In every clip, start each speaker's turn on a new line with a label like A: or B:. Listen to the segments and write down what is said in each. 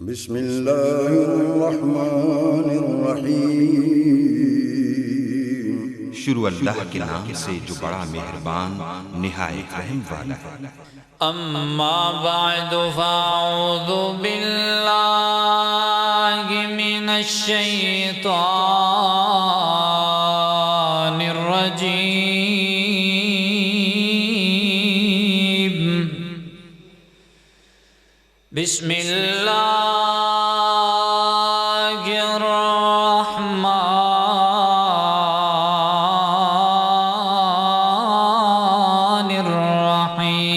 A: بسم اللہ الرحمن الرحیم۔
B: شروع اللہ کے نام سے جو بڑا مہربان نہایت رحم والا ہے۔
C: اما بعد فاعوذ باللہ من الشیطان الرجیم۔ بسم اللہ الرحمن الرحیم۔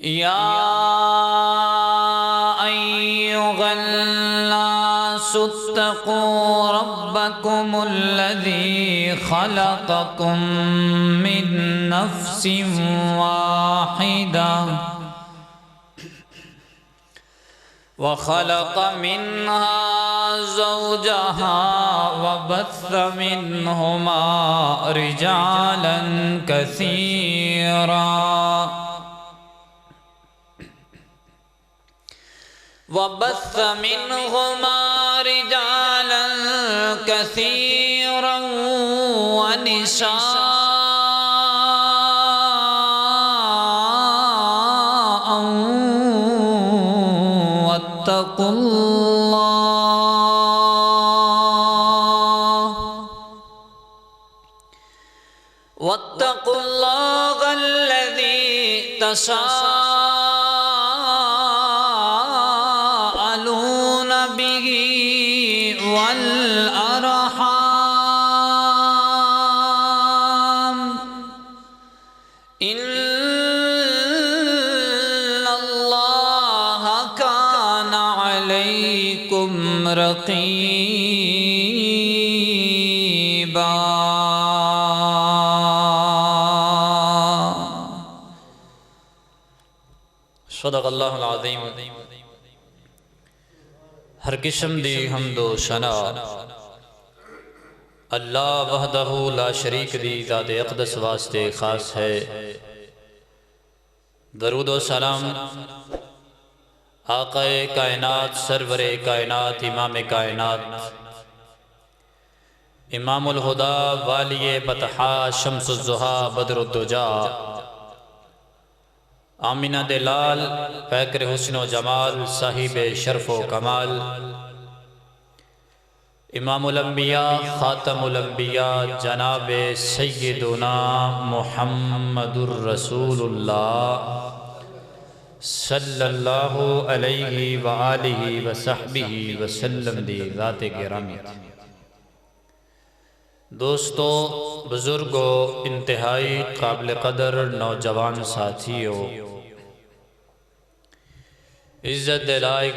C: یا ایھا الناس اتقوا ربکم الذی خلقکم من نفس واحدہ وخلق منها زوجها وبث منهما رجالا كثيرا ونساء واتقوا الله الذي تساءلون به والأرحام إن الله كان عليكم رقيبا۔ صدق اللہ العظیم۔ ہر قسم دی حمد و ثنا اللہ وحدہ لا شریک دی ذات اقدس واسطے خاص ہے۔ درود و سلام آقا کائنات، سرور کائنات، امام کائنات، امام الہدا، والی بطحا، شمس الضحا، بدر الدجا، آمینہ دلال، پیکر حسن و جمال، صاحب شرف و کمال، امام الانبیاء، خاتم الانبیاء، جناب سیدنا محمد الرسول اللہ صلی اللہ علیہ وآلہ وصحبہ وسلم دی ذات گرامی۔ دوستو، بزرگوں، انتہائی قابل قدر نوجوان ساتھیوں، عزت لائق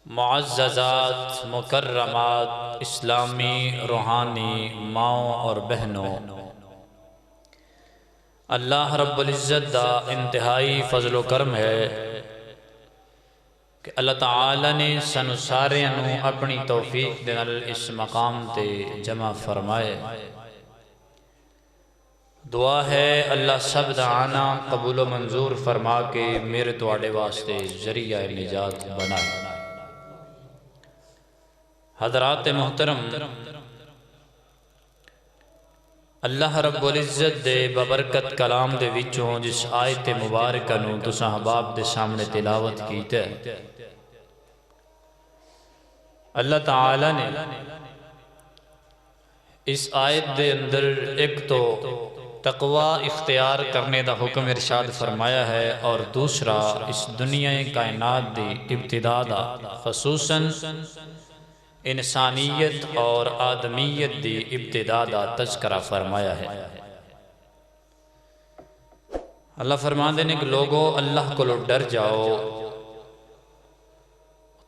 C: معززات، مکرمات، اسلامی روحانی ماؤں اور بہنوں، اللہ رب العزت دا انتہائی فضل و کرم ہے کہ اللہ تعالی نے سانو سارے اپنی توفیق دے نال اس مقام تے جمع فرمائے۔ دعا ہے اللہ سب دعانا قبول و منظور فرما کے میرے تواڈے واسطے ذریعہ نجات بنائے۔ حضرات محترم، اللہ رب العزت دے ببرکت کلام دے وچوں جس آیت مبارکہ نو تساں احباب دے سامنے تلاوت کیتے ہیں، اللہ تعالی نے اس آیت دے اندر ایک تو تقوی اختیار کرنے دا حکم ارشاد فرمایا ہے، اور دوسرا اس دنیا کائنات دی ابتدا دا خصوصاً انسانیت اور آدمیت دی ابتدا دا تذکرہ فرمایا ہے۔ اللہ فرمان دینے کہ لوگو اللہ کو لو ڈر جاؤ،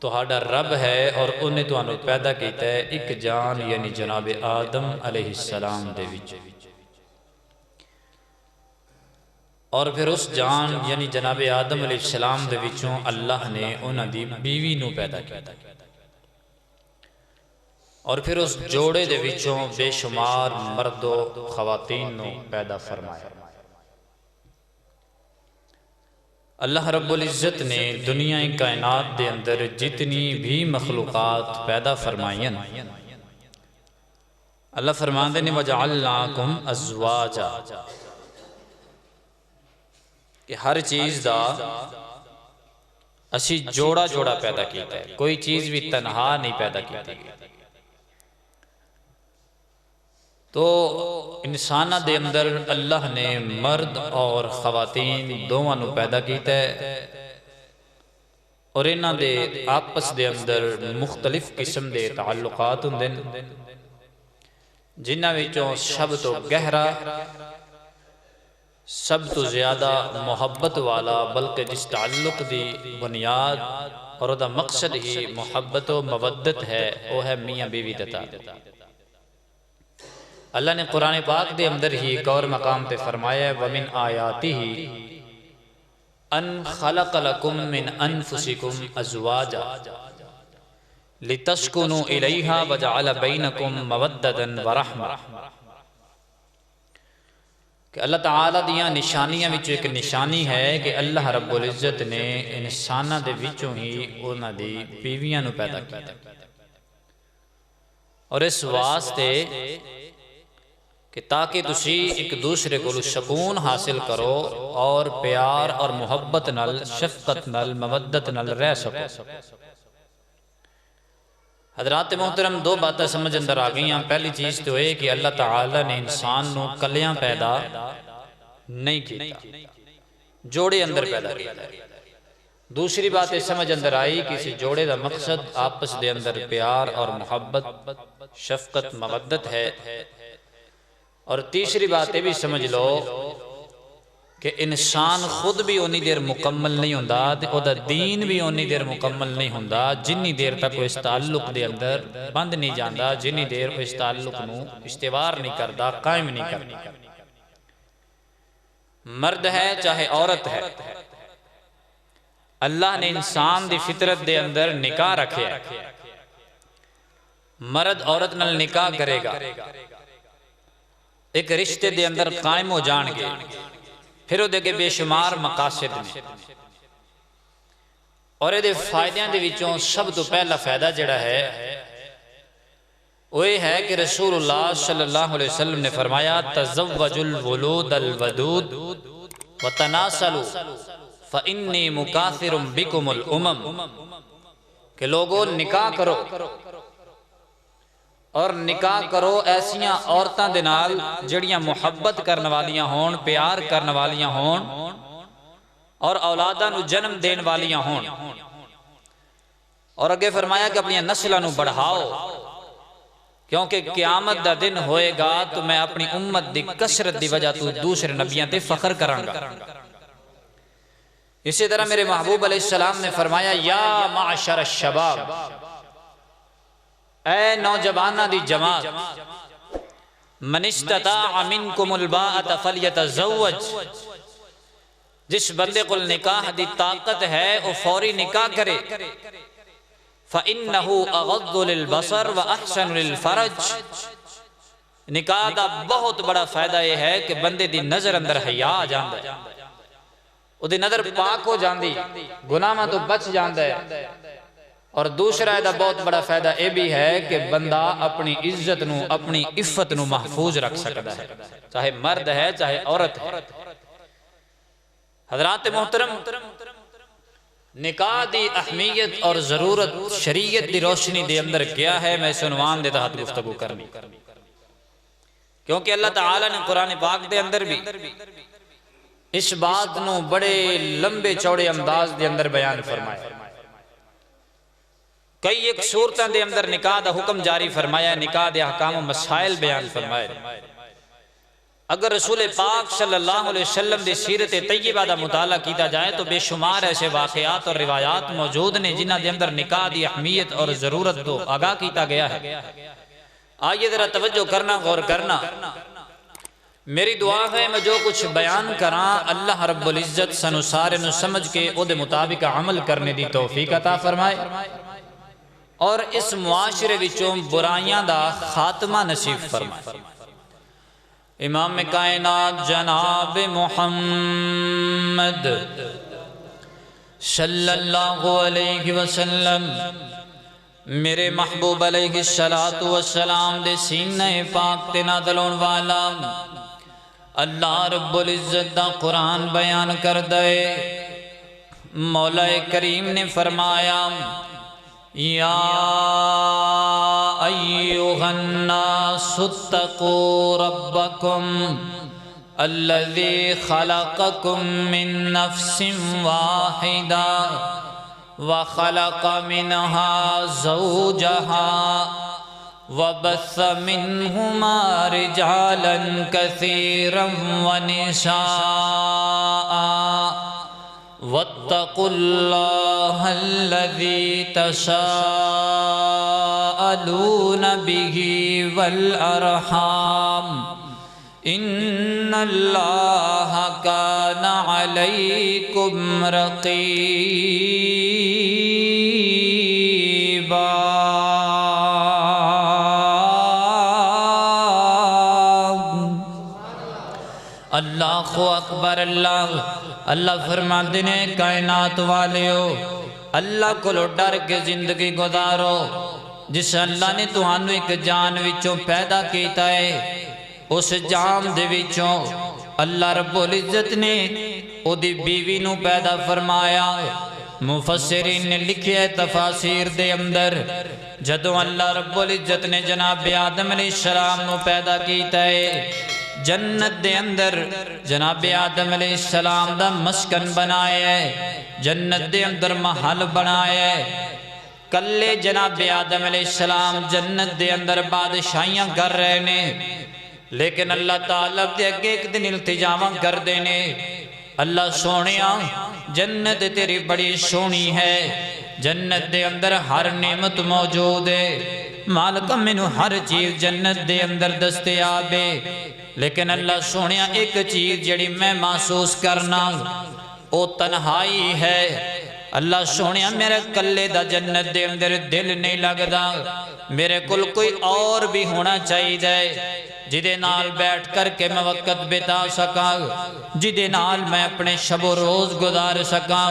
C: تہاڈا رب ہے اور انہیں تو انہوں پیدا کیتا ہے ایک جان یعنی جناب آدم علیہ السلام دے وچ، اور پھر اس جان یعنی جناب آدم علیہ السلام دے وچوں اللہ نے انہاں دی بیوی نو پیدا کیتا۔ اور پھر اس جوڑے دے وچوں بے شمار مرد و خواتین نو پیدا فرمایا۔ اللہ رب العزت نے دنیا کائنات دے اندر جتنی بھی مخلوقات پیدا فرمائیں، اللہ فرماندے نے وَجَعَلْنَاكُمْ أَزْوَاجًا، کہ ہر چیز دا اسی جوڑا جوڑا پیدا کیتا ہے، کوئی چیز بھی تنہا نہیں پیدا کیتا ہے۔ تو انسانہ دے اندر اللہ نے مرد اور خواتین دونوں نو پیدا کیتا ہے، اور انہاں دے آپس دے اندر مختلف قسم دے تعلقات ہوندے ہیں، جنہاں وچوں سب تو گہرا، سب تو زیادہ محبت والا، بلکہ جس تعلق دی بنیاد اور دا مقصد ہی محبت و مودت ہے، وہ ہے میاں بیوی دا تعلق۔ اللہ نے قرآن پاک دے اندر ہی ایک اور مقام تے فرمایا ہے وَمِنْ آیَاتِهِ أَنْ خَلَقَ لَكُم مِّنْ أَنفُسِكُمْ أَزْوَاجًا لِتَسْكُنُوا إِلَيْهَا وَجَعَلَ بَيْنَكُمْ مَوَدَّةً وَرَحْمَةً، کہ اللہ تعالیٰ دیاں نشانیاں وچوں ایک نشانی ہے کہ اللہ رب العزت نے انساناں دے وچوں ہی انہاں دی بیویاں نو پیدا کیتا، اور اس واسطے کہ تاکہ تسی ایک دوسرے کو سکون حاصل کرو اور پیار اور محبت نال، شفقت نال، مودت نال رہ سکو۔ حضرات محترم، دو باتیں سمجھ اندر آ گئی ہیں۔ پہلی چیز تو ہے کہ اللہ تعالیٰ نے انسان نو کلیاں پیدا نہیں کیتا، جوڑے اندر پیدا کیتا۔ دوسری بات یہ سمجھ اندر آئی کہ اسی جوڑے دا مقصد آپس دے اندر پیار اور محبت، شفقت، مودت ہے۔ اور تیسری بات یہ بھی سمجھ لو کہ انسان خود بھی انی دیر مکمل نہیں ہوندا، او دا دین بھی انی دیر مکمل نہیں ہوندا جنی دیر تک وہ اس تعلق دے اندر بند نہیں جاندا، جنی دیر وہ اس تعلق نو استوار نہیں کردا، قائم نہیں کردا۔ مرد ہے چاہے عورت ہے، اللہ نے انسان دی فطرت دے اندر نکاح رکھے ہے، مرد عورت نال نکاح کرے گا، ایک رشتے دے اندر قائم ہو جان گے، پھر وہ دے کے بے شمار مقاصد نے، اور یہ فائدیاں دے وچوں سب تو پہلا فائدہ جڑا ہے وہ یہ ہے کہ رسول اللہ صلی اللہ علیہ وسلم نے فرمایا تزوج الولود الودود وتناسلوا فإنی مکاثر بکم الامم، کہ لوگوں نکاح کرو اور نکاح کرو ایسیاں عورتاں دے نال جڑیاں محبت کرنے والیاں ہون، پیار کرنے والیاں ہون، اور اولاداں نو جنم دین والیاں ہون، اور اگے فرمایا کہ اپنی نسلاں نو بڑھاؤ، کیونکہ قیامت دا دن ہوئے گا تو میں اپنی امت دی کثرت دی وجہ تو دوسرے نبیاں تے فخر کرانگا۔ اسی طرح میرے محبوب علیہ السلام نے فرمایا یا معشر الشباب، اے نوجوانہ دی جماعت، من استطاع منکم الباءۃ فلیتزوج، جس بندے کو نکاح دی طاقت ہے وہ فوری نکاح کرے، فَإِنَّهُ أَغَضُّ لِلْبَصَرِ وَأَحْسَنُ لِلْفَرَجِ، نکاح دا بہت بڑا فائدہ یہ ہے کہ بندے دی نظر اندر حیا آ جاندہ ہے، وہ دی نظر پاک ہو جاندی، گناہ تو بچ جاندہ ہے، اور دوسرا دا بہت بڑا فائدہ یہ بھی ہے کہ بندہ اپنی عزت نو، اپنی عفت نو محفوظ رکھ سکتا ہے، چاہے مرد ہے چاہے عورت ہے۔ حضرات محترم، نکاح دی اہمیت اور ضرورت شریعت دی روشنی دے اندر کیا ہے، میں اس عنوان دے تحت گفتگو کرنی، کیونکہ اللہ تعالیٰ نے قرآن پاک دے اندر بھی اس بات نو بڑے لمبے چوڑے انداز دے اندر بیان فرمایا، کئی ایک صورتوں دے اندر نکاح دا حکم جاری فرمایا، نکاح دے احکام و مسائل بیان فرمائے۔ اگر رسول پاک صلی اللہ علیہ وسلم دی سیرت طیبہ دا مطالعہ کیتا جائے تو بے شمار ایسے واقعات اور روایات موجود نے جنہ دے اندر نکاح دی اہمیت اور ضرورت کو آگاہ کیتا گیا ہے۔ آئیے ذرا توجہ کرنا، غور کرنا، میری دعا ہے میں جو کچھ بیان کراں اللہ رب العزت سنو سارے نو سمجھ کے او دے مطابق عمل کرنے دی توفیق عطا فرمائے۔ اور اس معاشرے وچوں برائیاں دا خاتمہ نصیب فرمائے۔ امام کائنات جناب محمد صلی اللہ علیہ وسلم میرے محبوب علیہ السلام دے سینہ پاک تے نازل ہون والا اللہ رب العزت دا قرآن بیان کر دے۔ مولا کریم نے فرمایا یا ایھا الناس اتقوا ربکم الذی خلقکم من نفس واحدہ وخلق منها زوجها وبث منهما رجالا كثيرا ونساء واتقوا الله الذي تساءلون به والأرحام إن الله كان عليكم رقيبا۔ اللہ اکبر۔ اللہ فرماتے ہیں کائنات والیو اللہ کو ڈر کے زندگی گزارو۔ جس اللہ نے تہانوں ایک جان وچوں پیدا کیتا ہے، اس جان دے وچوں اللہ رب العزت نے او دی بیوی نو پیدا فرمایا۔ مفسرین نے لکھیا ہے تفاسیر دے اندر جدوں اللہ رب العزت نے جناب آدم علیہ السلام نو پیدا کیتا ہے، جنت دے اندر جناب آدم علیہ السلام دا مسکن بنایا ہے، جنت دے اندر محل بنایا ہے۔ کلے جناب آدم علیہ السلام جنت دے اندر بادشاہیاں کر رہے نے، لیکن اللہ تعالیٰ دے اگے ایک دن التجاواں کر دینے، اللہ سونیا جنت تیری بڑی سونی ہے، جنت دے اندر ہر نعمت موجود ہے، مالکہ مینوں ہر چیز جنت دے اندر دستیاب ہے، لیکن اللہ سونیا ایک چیز جڑی میں محسوس کرنا او تنہائی ہے۔ اللہ سونیا میرے کلے دا جنت دے اندر دل نہیں لگدا، میرے کل کوئی اور بھی ہونا چاہیے جدے نال بیٹھ کر کے میں وقت بتا سکا، جدے نال میں اپنے شب و روز گزار سکا۔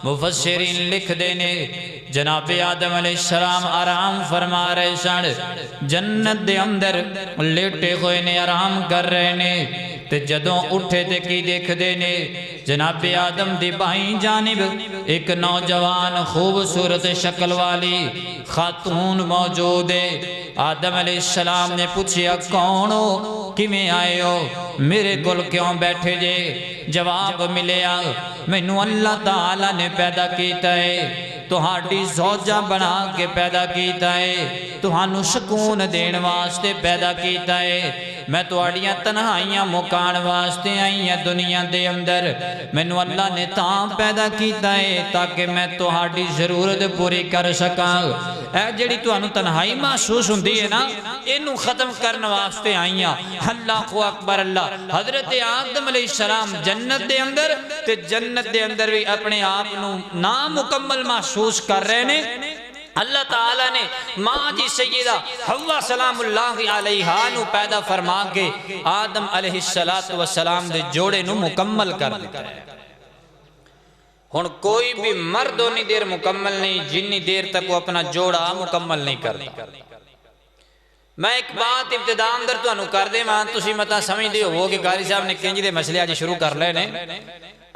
C: مفسرین لکھ دینے جناب آدم علیہ السلام آرام فرما رہے سن، جنت دے اندر لیٹے ہوئے نے آرام کر رہے نے، تے جدوں اٹھے تے کی دیکھ دینے جناب آدم دی بائیں جانب ایک نوجوان خوبصورت شکل والی خاتون موجود ہے۔ آدم علیہ السلام نے پوچھیا کون ہو، کیویں آئے ہو، میرے کول کیوں بیٹھے جے؟ جواب ملیا مینوں اللہ تعالیٰ نے پیدا کیتا ہے، تہاڈی زوجہ بنا کے پیدا کیتا ہے، تہانوں سکون دین واسطے پیدا کیتا ہے، میں تہاڈیاں تنہائیاں مکان واسطے آئی ہیں دنیا دے اندر، مینوں اللہ نے تاں پیدا کیتا ہے تاکہ میں تہاڈی ضرورت پوری کر سکاں۔ اے جڑی تہانوں تنہائی محسوس ہوندی ہے نا، اینوں ختم کرن واسطے آئی ہیں۔ اللہ اکبر۔ اللہ حضرت آدم علیہ السلام جنت دے اندر تے جنت دے اندر بھی اپنے آپ نو نامکمل محسوس کر رہے نے۔ اللہ تعالیٰ نے ماں جی سیدہ حوا سلام اللہ علیہا نو پیدا فرما کے آدم علیہ السلام دے جوڑے نو مکمل کر دیتا ہے۔ ہن کوئی بھی مرد انی دیر مکمل نہیں جنی دیر تک وہ اپنا جوڑا مکمل نہیں کرتا۔ میں ایک بات ابتدا اندر تو انو کر دے ماں تسی متا سمجھ دیو ہو کہ قاری صاحب نے کنجی دے مسئلے آج شروع کر لے نے۔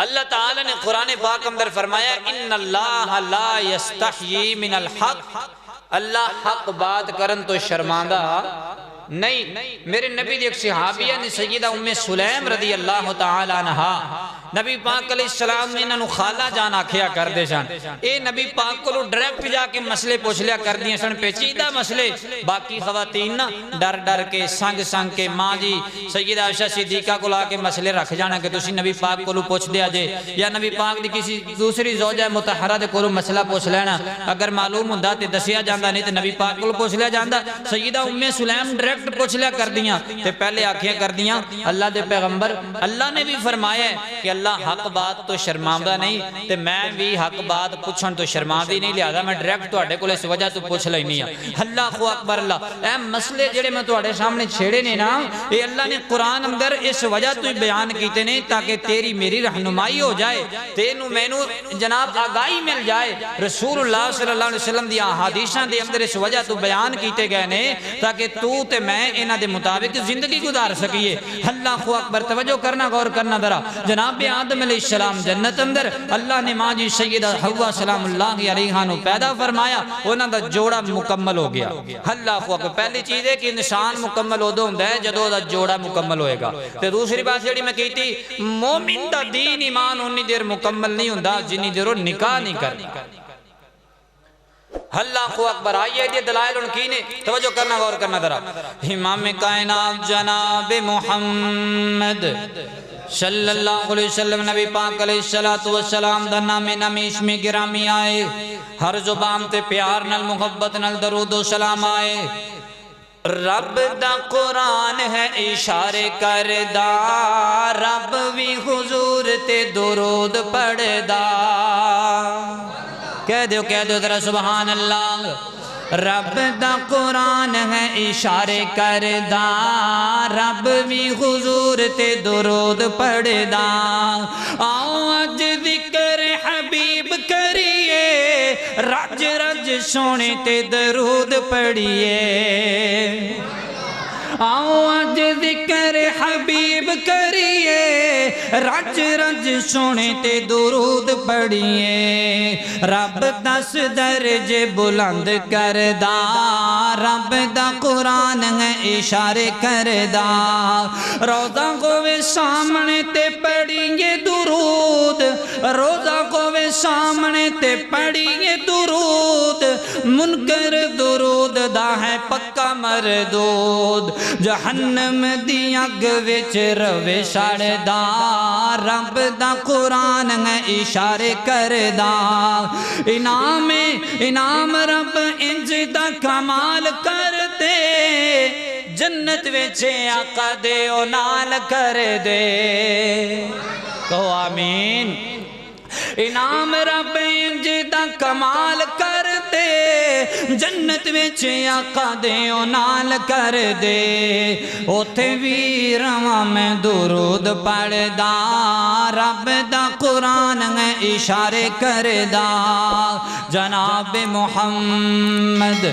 C: اللہ تعالیٰ نے قرآن پاک اندر فرمایا ان اللہ لا یستحیی من الحق، اللہ حق بات کرن تو شرماندہ نہیں۔ میرے نبی دی ایک صحابیہ نے سیدہ ام سلیم رضی اللہ تعالیٰ عنہ نبی پاک علیہ السلام نے انہوں خالہ جان آکھیا کر دے سن، اے نبی پاک کو ڈائریکٹ جا کے مسئلے پوچھ لیا کر دیے سن، پیچیدہ مسئلے۔ باقی خواتین نا ڈر ڈر کے سنگ سنگ کے ماں جی سیدہ عائشہ صدیقہ کو لا کے مسئلے رکھ جانا کہ تسی نبی پاک کو پوچھ دیا جے، یا نبی پاک دی کسی دوسری زوجہ مطہرہ دے کو مسئلہ پوچھ لینا، اگر معلوم ہوندا تے دسیا جاندا نہیں تے نبی پاک کو پوچھ لیا جاندا۔ سیدہ ام سلیم ڈائریکٹ پوچھ لیا کر دیاں تے پہلے آکھیاں کر دیاں اللہ دے پیغمبر، اللہ نے بھی فرمایا ہے کہ اللہ حق بات تو شرماندہ نہیں تے میں بھی حق بات پوچھن تو شرماندی نہیں، لہذا میں ڈائریکٹ تواڈے کول اس وجہ تو پوچھ لینی ہاں۔ اللہ اکبر اللہ، اے مسئلے جڑے میں تواڈے سامنے چھیڑے نے نا، اے اللہ نے قرآن اندر اس وجہ تو بیان کیتے نے تاکہ تیری میری رہنمائی ہو جائے، تینوں مینوں جناب آگاہی مل جائے۔ رسول اللہ صلی اللہ علیہ وسلم دی احادیثاں دے اندر اس وجہ تو بیان کیتے گئے نے تاکہ تو تے میں انہاں دے مطابق زندگی گزار سکیے۔ اللہ اکبر، توجہ کرنا، غور کرنا ذرا۔ جناب آدم علیہ السلام جنت اندر اللہ نے ماں جی سیدہ حوا سلام اللہ علیہا نو پیدا فرمایا، انہاں دا جوڑا مکمل ہو گیا۔ اللہ اکبر، پہلی چیز ہے کہ انسان مکمل ادو ہوندا ہے جدوں دا جوڑا مکمل ہوئے گا۔ تے دوسری بات جڑی میں کہتی، مومن دا دین ایمان انی دیر مکمل نہیں ہوندا جنی دیر وہ نکاح نہیں کرتا۔ اللہ اکبر، آئیے یہ دلائل ان کی نے، توجہ کرنا، غور کرنا ذرا۔ امام کائنات جناب محمد صلی اللہ علیہ وسلم نبی پاک علیہ السلام دا نام نمیش میں گرامی آئے، ہر زبان تے پیار نال محبت نال درود و سلام آئے۔ رب دا قرآن ہے اشارے کردہ، رب بھی حضور تے درود پڑھدا۔ کہہ دیو ذرا سبحان اللہ۔ رب دا قرآن ہے اشارے کردہ، رب بھی حضور تے درود پڑھدا۔ آؤ اج ذکر حبیب کریے، رج رج سونے تے درود پڑھیے۔ آؤ اج ذکر حبیب کریے، رج رج سونے تے درود پڑھیے۔ رب 10 درجے بلند کردہ، رب دا قرآن ہے اشارے کردہ۔ روزہ ہوئے سامنے تے پڑھیے درود، روزہ ہوئے سامنے تے پڑھیے درود۔ منکر درود دا ہے پکا مردود، جہنم دی اگ وچ روے سڑدا۔ رب دا قرآن ہے اشارے کردہ۔ انعام رب انج دا کمال کر دے، جنت وچ آقا دے او نال کر دے۔ کہو آمین۔ انعام رب انج دا کمال کر دے، جنت وچ آقا دے او نال کر دے۔ اوتھے بھی رواں میں درود پڑھدا، رب دا قرآن ہے اشارے کردہ۔ جناب محمد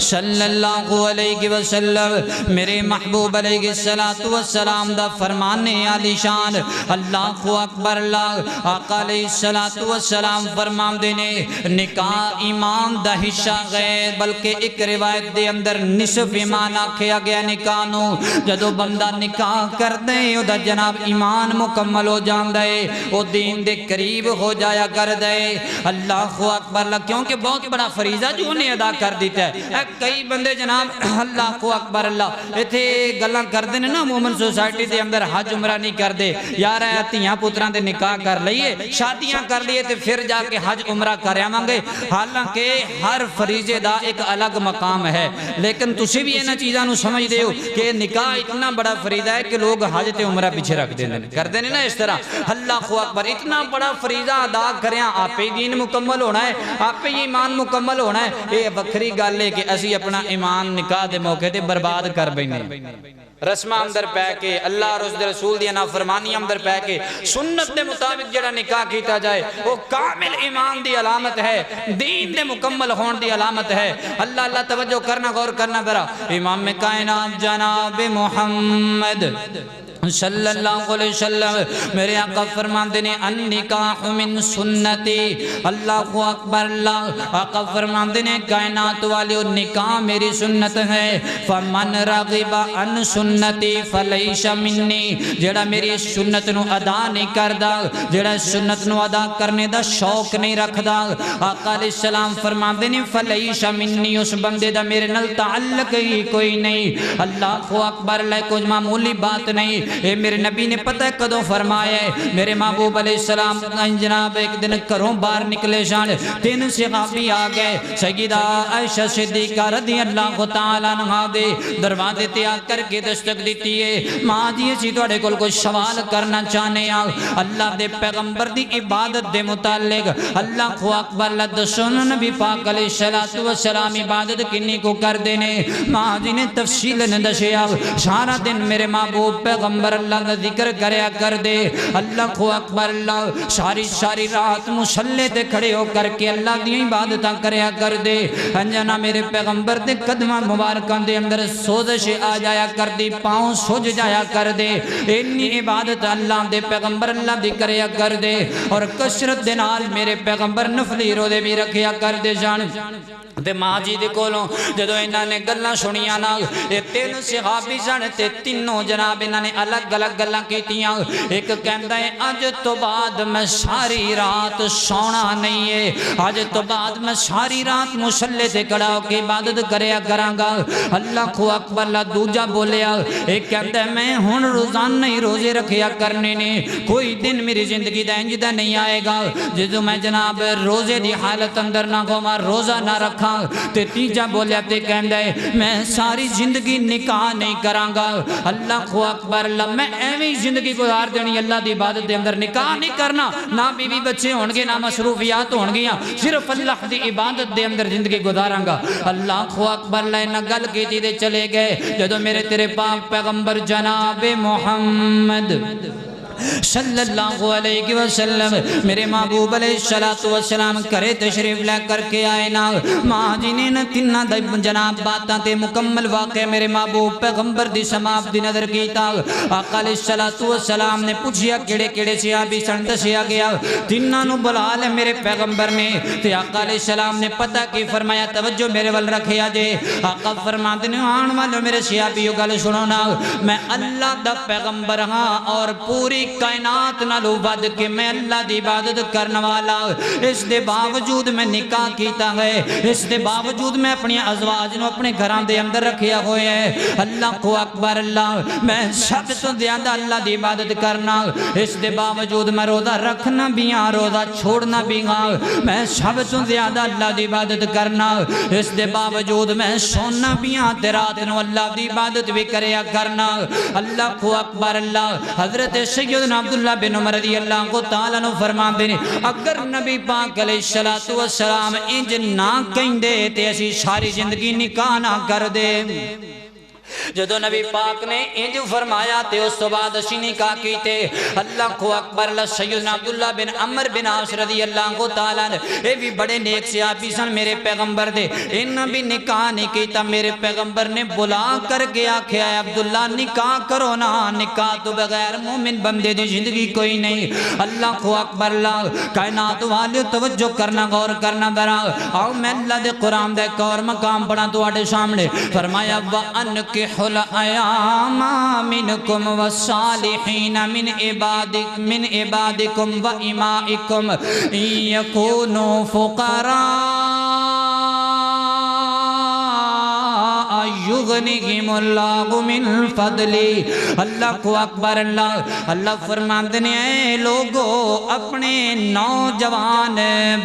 C: صلی اللہ علیہ وسلم میرے محبوب علیہ السلام دا فرمانے علی شان۔ اللہ اکبر اللہ، آقا علیہ السلام فرمان دینے نکاح ایمان دا حصہ غیر، بلکہ ایک روایت دے اندر نصف ایمان آکھیا گیا نکاح نو۔ جدو بندہ نکاح کر دے او دا جناب ایمان مکمل ہو جان دے، او دین دے قریب ہو جایا کر دے۔ اللہ اکبر اللہ، کیونکہ بہت بڑا فریضہ جو انہیں ادا کر دیتا ہے۔ کئی بندے جناب اللہ اکبر اللہ ایتھے گلاں کر دے نا، مومن سوسائٹی دے اندر حج عمرہ نہیں کر دے، یار تیاں پتراں دے نکاح کر لئیے، شادیاں کر لیے تے پھر جا کے حج عمرہ کر آواں گے۔ حالانکہ ہر فریضے دا ایک الگ مقام ہے، لیکن تسی بھی انہاں چیزاں نو سمجھ دے ہو کہ نکاح اتنا بڑا فریضہ ہے کہ لوگ حج تے عمرہ پیچھے رکھ دیں کر دیں نا اس طرح۔ اللہ اکبر، اتنا بڑا فریضہ ادا کریں، آپ ہی دین مکمل ہونا ہے، آپ ہی ایمان مکمل ہونا ہے۔ یہ وکھری گل ہے کہ اسی اپنا ایمان نکاح دے موقع تے برباد کر بینے، رسمہ اندر پہ کے، اللہ اور اس دے رسول دی نافرمانی اندر پہ کے، سنت دے مطابق جڑا نکاح کیتا جائے وہ کامل ایمان دی علامت ہے، دین دے مکمل ہون دی علامت ہے۔ اللہ توجہ کرنا، غور کرنا ذرا۔ امام کائنات جناب محمد صلی اللہ علیہ وسلم میرے آقا فرماندے نے النکاح من سنتی۔ اللہ اکبر اللہ، آقا فرماندے نے کائنات والے نکاح میری سنت ہے۔ فمن رغب عن سنتی فلیس منی، جڑا میری سنت نو ادا نہیں کردا، جڑا سنت نو ادا کرنے دا شوق نہیں رکھدا، آقا علیہ السلام فرماندے نے فلیس منی، اس بندے دا میرے نال تعلق ہی کوئی نہیں۔ اللہ اکبر اللہ، کوئی معمولی بات نہیں۔
D: اے میرے نبی نے پتہ کدوں فرمایا ہے میرے محبوب علیہ السلام جناب ایک دن گھروں باہر نکلے جان 3 صحابی آ گئے سیدہ عائشہ صدیقہ رضی اللہ تعالیٰ عنہا دے دروازے تے آ کر کے دستک دیتی ہے ماں جی اسی تواڈے کول کوئی سوال کرنا چاہنے آ اللہ دے پیغمبر دی عبادت دے متعلق اللہ خو اکبر اللہ دسون نبی پاک علیہ السلام عبادت کنی کو کر دینے ماں جی نے تفصیل نے دسیا سارا دن میرے محبوب پیغمبر اللہ کا ذکر کریا کر دے اللہ خو اکبر اللہ ساری رات مصلی تے کھڑے ہو کر کے اللہ دی عبادتاں کریا کر دے انجنا میرے پیغمبر دے قدمہ مبارکاں دے اندر سوزش آ جایا کر دی پاؤں سوج جایا کر دے اتنی عبادت اللہ دے پیغمبر اللہ دی کریا کر دے اور کثرت دے نال میرے پیغمبر نفلی روزے بھی رکھیا کر دے جان تے ماں جی دے کولوں جدوں انہاں نے گلاں سنیاں نا اے 3 صحابی سن تے تینوں جناب انہاں نے الگ الگ گلاں کیتیاں ایک کہندا ہے اج تو بعد میں ساری رات سونا نہیں ہے اج تو بعد میں ساری رات مصلی تے کھڑا ہو کے عبادت کریا کراں گا اللہ خو اکبر اللہ دوجا بولیا ایک کہندا ہے میں ہن روزانہ ہی روزے رکھیا کرنے نے کوئی دن میری زندگی دا انج دا نہیں آئے گا جدوں میں جناب روزے دی حالت اندر نہ ہوواں روزہ نہ رکھاں تے تیجا بولیا تے کہندا ہے میں ساری زندگی نکاح نہیں کراں گا اللہ خو اکبر اللہ میں ایویں زندگی گزار دینی اللہ دی عبادت دے اندر نکاح نہیں کرنا نہ بیوی بچے ہون گے نہ مصروفیات ہون گیاں صرف اللہ دی عبادت دے اندر زندگی گزاراں گا اللہ خو اکبر اللہ نے گل کیتی تے چلے گئے جدوں میرے تیرے پاک پیغمبر جناب محمد صلی اللہ علیہ وسلم میرے محبوب علیہ السلام کرے تشریف لے کر کے آئے نا ماں جی نے تینہ جناب باتاں تے مکمل واقع میرے محبوب پیغمبر دی سماپ دی نظر کیتا آقا علیہ السلام نے پوچھیا کیڑے کیڑے صحابی سن دسیا گیا تینہ نو بلا لے میرے پیغمبر نے تے آقا علیہ السلام نے پتہ کی فرمایا توجہ میرے ول رکھیا جے آقا فرماتے نے آن والو میرے صحابیو گل سنو نا میں اللہ دا پیغمبر ہاں اور پوری کائنات نالو ود کے میں اللہ دی عبادت کرنے والا اس دے باوجود میں نکاح کیتا ہے اس دے باوجود میں اپنی ازواج نو اپنے گھران دے اندر رکھیا ہوئے ہے اللہ کو اکبر اللہ میں سب تو زیادہ اللہ دی عبادت کرنا اس دے باوجود میں روزہ رکھنا بھی ہاں روزہ چھوڑنا بھی ہاں میں سب تو زیادہ اللہ دی عبادت کرنا اس دے باوجود میں سونا بھی ہاں تے رات نو اللہ دی عبادت بھی کریا کرنا اللہ کو اکبر اللہ حضرت سیدنا عبداللہ بن عمر رضی اللہ کو تعالیٰ نو فرما دینے اگر نبی پاک علیہ السلام انج نہ کہیں دے تے ایسی ساری زندگی نکاح نہ کر دے جدو نبی پاک نے انج فرمایا تے اس تو بعد اسی نکاح کیتے اللہ کو اکبر اللہ سیدنا عبداللہ بن عمر بن عاص رضی اللہ کو تعالیٰ نے اے بھی بڑے نیک صحابی سن میرے پیغمبر دے انہاں بھی نکاح نہیں کیتا میرے پیغمبر نے بلا کر کے آکھیا ہے عبداللہ نکاح کرو نا نکاح تو بغیر مومن بندے دی زندگی کوئی نہیں اللہ کو اکبر اللہ کائنات والے توجہ کرنا غور کرنا برا آؤ میں اللہ دے قرآن دے ایک اور مقام پڑھا تو آٹے سامنے فرمایا وَأَنْكِحُ الْأَيَامَ مِنْكُمْ وَالصَّالِحِينَ مِنْ عِبَادِكُمْ وَإِمَائِكُمْ إِنْ يَكُونُوا فُقَرَاءَ یغنیہم اللہ من فضلی اللہ کو اکبر اللہ فرماتے ہیں اے لوگو اپنے نوجوان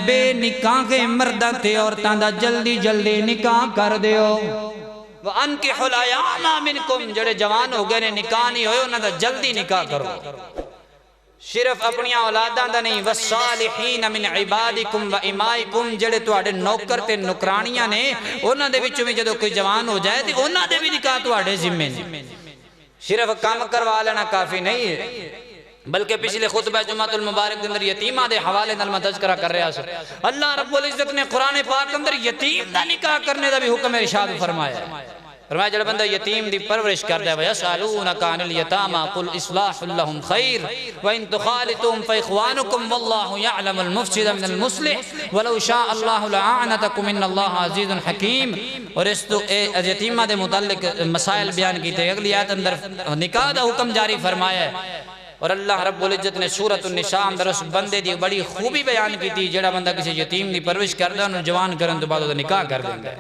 D: بے نکاح مردہ تے عورتاں دا جلدی جلدی نکاح کر دیو وَأَنْكِحُ الْأَيَامَ مِنْكُمْ جڑے جوان ہو گئے نکاح نہیں ہوئے انہاں دا جلدی نکاح کرو صرف اپنی اولاداں دا نہیں وَالصَّالِحِينَ مِنْ عِبَادِكُمْ وَإِمَائِكُمْ جڑے تواڈے نوکر تے نکرانیاں نے انہاں دے وچوں وی جدوں کوئی جوان ہو جائے تے انہاں دے بھی نکاح تواڈے ذمے نے صرف کام کروا لینا کافی نہیں ہے بلکہ پچھلے خطبہ جمعۃ المبارک اندر یتیمہ دے حوالے نال میں تذکرہ کر رہا سر اللہ رب العزت نے قرآن پاک اندر یتیم دا نکاح کرنے دا بھی حکم ارشاد فرمایا ہے فرمایا جڑا بندہ یتیم دی پرورش کردا ہے وَيَسْأَلُونَكَ عَنِ الْيَتَامَى قُلْ إِصْلَاحٌ لَهُمْ خَيْرٌ وَإِن تُخَالِطُوهُمْ فَإِخْوَانُكُمْ وَاللَّهُ يَعْلَمُ الْمُفْسِدَ مِنَ الْمُصْلِحِ وَلَوْ شَاءَ اللَّهُ لَأَعْنَتَكُمْ إِنَّ اللَّهَ عَزِيزٌ حَكِيمٌ اور اس تو یتیمہ دے متعلق مسائل بیان کیتے اگلی آیت اندر نکاح دا حکم جاری فرمایا ہے اور اللہ رب العزت نے سورۃ النساء اندر اس بندے دی بڑی خوبی بیان کی تھی جڑا بندہ کسی یتیم دی پرورش کردا انہوں جوان کرن تو بعد نکاح کر دیندا ہے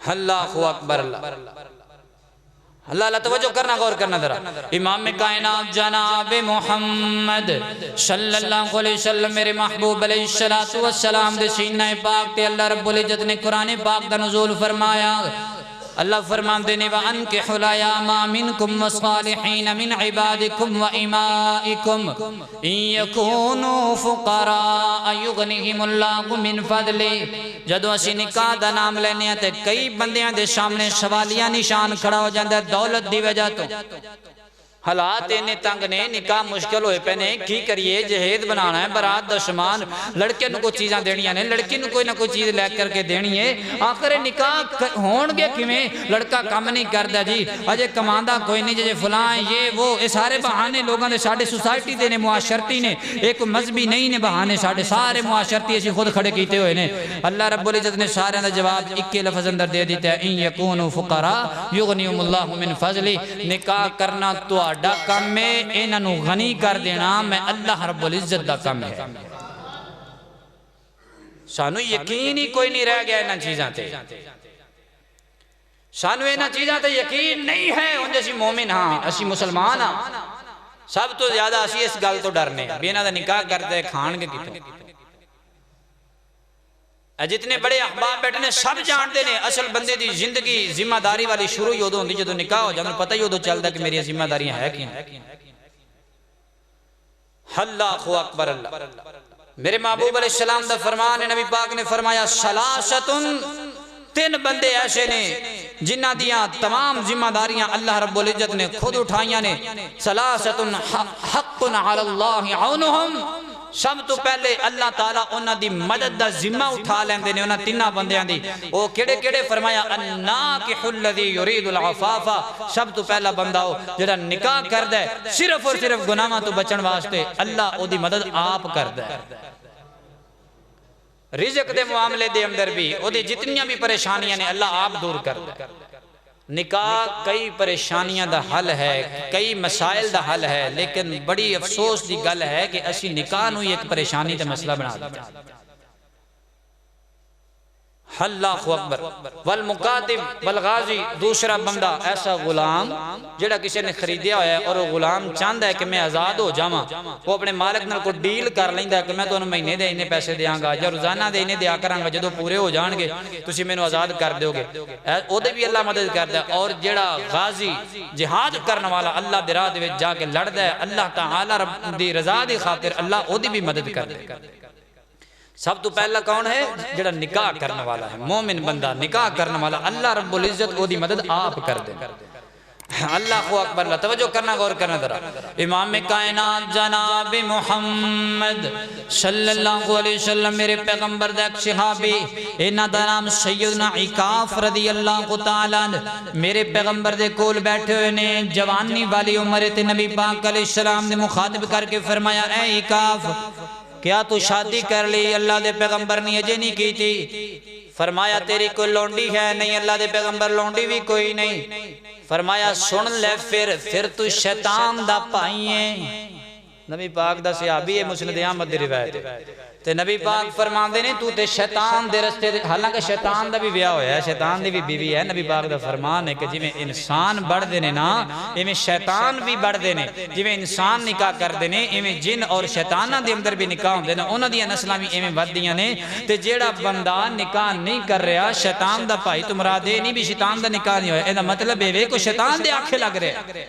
D: اللہ اکبر اللہ اللہ اللہ توجہ کرنا، غور کرنا ذرا. امام کائنات جناب محمد صلی اللہ علیہ وسلم میرے محبوب علیہ السلام دے سینہ پاک تے اللہ رب العزت نے قرآن پاک دا نزول فرمایا. اللہ فرماندے نے وَأَنْكِحُوا الْأَيَامَ مِنْكُمْ وَالصَّالِحِينَ مِنْ عِبَادِكُمْ وَإِمَائِكُمْ إِنْ يَكُونُوا فُقَرَاءَ يُغْنِهِمُ اللَّهُ مِنْ فَضْلِهِ. جدو اسی نکاح دا نام لینے ہیں تے کئی بندیاں دے سامنے سوالیہ نشان کھڑا ہو جاندہ ہے دولت دی وجہ تو. حالات انہیں تنگ نے، نکاح مشکل ہوئے پہنے، کی کریے جہید بنانا ہے، برات دا سامان، لڑکے نو کوئی چیزاں دینی ہیں، لڑکی نو کوئی نہ کوئی چیز لے کر کے دینی ہے. آخر نکاح ہون گے کیویں؟ لڑکا کم نہیں کردا جی، اجے کماندا کوئی نہیں جی، فلاں یہ وہ، اے سارے بہانے لوگاں دے ساڈے سوسائٹی دے نے، معاشرتی نے، ایک مذہبی نہیں نے بہانے، ساڈے سارے معاشرتی اسی خود کھڑے کیتے ہوئے نے. اللہ رب العزت نے سارے دا جواب اکے لفظ اندر دے دیتا ہے ان یکونوا فقراء یغنیہم اللہ من فضلہ. نکاح کرنا تو ڈا کام میں انہاں نو غنی کر دینا میں اللہ رب العزت دا کام ہے. سانو یقین ہی کوئی نہیں رہ گیا انہاں چیزاں تے، سانو انہاں چیزاں تے یقین نہیں ہے. ان جیسی مومن ہاں اسی مسلمان ہاں، سب تو زیادہ اسی اس گل تو ڈرنے بھی انہاں دا نکاح کرتے کھان کے کتوں. جتنے بڑے احباب بیٹھنے سب جانتے ہیں اصل بندے دی زندگی ذمہ داری والی شروع ہی ادو ہوندی جدو نکاح ہو جاندے، پتہ ہی ادو چلدا کہ میری ذمہ داریاں ہے کیا. اللہ اکبر. اللہ میرے محبوب علیہ السلام دا فرمان ہے، نبی پاک نے فرمایا ثلاثۃ، تین بندے ایسے نے جنہ دیاں تمام ذمہ داریاں اللہ رب العزت نے خود اٹھائیاں نے. ثلاثۃ حق علی اللہ عونہم، سب تو پہلے اللہ تعالیٰ انہاں دی مدد دا ذمہ اٹھا لیندے نے انہاں تینہ بندیاں دی. او کیڑے کیڑے فرمایا الناکح الذی یرید العفاف، سب تو پہلا بندہ ہو جڑا نکاح کردا ہے صرف اور صرف گناہاں تو بچن واسطے، اللہ او دی مدد آپ کردا ہے. رزق دے معاملے دے اندر بھی او دی جتنیاں بھی پریشانیاں نے اللہ آپ دور کردا ہے. نکاح کئی پریشانیاں دا حل ہے، کئی مسائل دا حل ہے، لیکن بڑی افسوس دی گل ہے کہ اسی نکاح نو ایک پریشانی تے مسئلہ بنا دیتے ہیں. اللہ اکبر. والمقاتب والغازی، دوسرا بندہ ایسا غلام جڑا کسی نے خریدیا ہویا ہے اور وہ غلام چاہتا ہے کہ میں آزاد ہو جاواں، وہ اپنے مالک نال کو ڈیل کر لیندا ہے کہ میں تانوں مہینے دے اتنے پیسے دیاں گا یا روزانہ دے اتنے دیا کراں گا، جدوں پورے ہو جان گے تسی مینوں آزاد کر دیو گے. او دے بھی اللہ مدد کردا ہے. اور جڑا غازی جہاد کرنے والا اللہ دی راہ دے وچ جا کے لڑدا ہے اللہ تعالی رب دی رضا دی خاطر، اللہ او دی بھی مدد کردا ہے. سب تو پہلا کون ہے؟ جڑا نکاح کرنے والا ہے، مومن بندہ نکاح کرنے والا، اللہ رب العزت او دی مدد آپ کر دے. اللہ اکبر. اللہ توجہ کرنا، غور کرنا ذرا. امام کائنات جناب محمد صلی اللہ علیہ وسلم میرے پیغمبر دا ایک صحابی، انہاں دا نام سیدنا عکاف رضی اللہ تعالیٰ عنہ، میرے پیغمبر دے کول بیٹھے ہوئے نے، جوانی والی عمر تے نبی پاک علیہ السلام نے مخاطب کر کے فرمایا اے عکاف کیا تو شادی کر لی؟ اللہ دے پیغمبر نے اجے نہیں کی تھی. فرمایا تیری کوئی لونڈی ہے؟ نہیں اللہ دے پیغمبر لونڈی بھی کوئی نہیں. فرمایا سن لے پھر تو شیطان دا پائی ہے. نبی پاک دا صحابی ہے، مسند احمد دی روایت ہے. تے نبی پاک فرماندے نے تو تے شیطان دے رستے، حالانکہ شیطان دا بھی بیاہ ہویا ہے، شیطان دی بھی بیوی ہے. نبی پاک دا فرمان ہے کہ جویں انسان بڑھ دے نے نا ایویں شیطان بھی بڑھ دے نے. جویں انسان نکاح کر دے نے ایویں جن اور شیطاناں دے اندر بھی نکاح ہوندے نے، انہاں دی نسلاں بھی ایویں ودیاں نے. تے جیڑا بندہ نکاح نہیں کر رہا شیطان دا بھائی تو مراد اے نہیں بھی شیطان دا نکاح نہیں ہویا، اے دا مطلب اے کوئی شیطان دے آکھے لگ رہا ہے.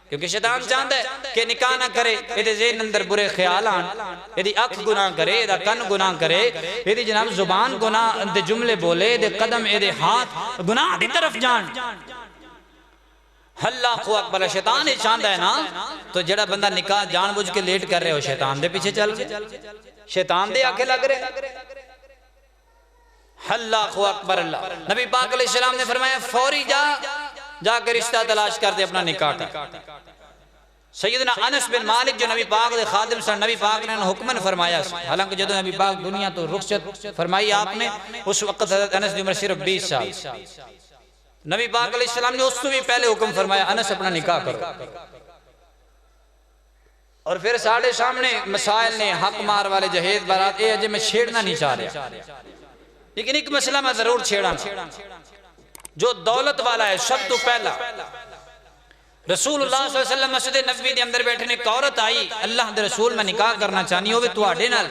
D: کیونکہ شیطان چاہتا ہے کہ نکاح نہ کرے، یہ ذہن اندر برے خیال آن، یہ اکھ گناہ کرے، یہ کن گناہ کرے، یہ جناب زبان گناہ دے جملے بولے، یہ قدم یہ ہاتھ گناہ دی طرف جان. اللہ اکبر. شیطان ہی چاہتا ہے نا تو جڑا بندہ نکاح جان بوجھ کے لیٹ کر رہے ہو شیطان دے پیچھے چل گئے، شیطان دے آکھے لگ رہے. اللہ اکبر. اللہ نبی پاک علیہ السلام نے فرمایا فوری جا کے رشتہ تلاش کر دے اپنا نکاح کا. سیدنا انس بن مالک جو نبی پاک دے خادم سن، نبی پاک نے حکمن فرمایا، حالانکہ جدو نبی پاک دنیا تو رخصت فرمائی آپ نے، اس وقت حضرت انس دی عمر صرف 20 سال. نبی پاک علیہ السلام نے اس سے بھی پہلے حکم فرمایا انس اپنا نکاح کرو. اور پھر ساڑھے سامنے مسائل نے حق مار والے جہیز بارات، اے اجے میں چھیڑنا نہیں چاہ رہا، لیکن ایک مسئلہ میں ضرور چھیڑا. جو دولت والا ہے سب تو پہلا رسول اللہ صلی اللہ علیہ وسلم مسجد نبوی دے اندر بیٹھے نے ایک عورت آئی اللہ دے رسول میں نکاح کرنا چاہنی ہوئے تواڈے نال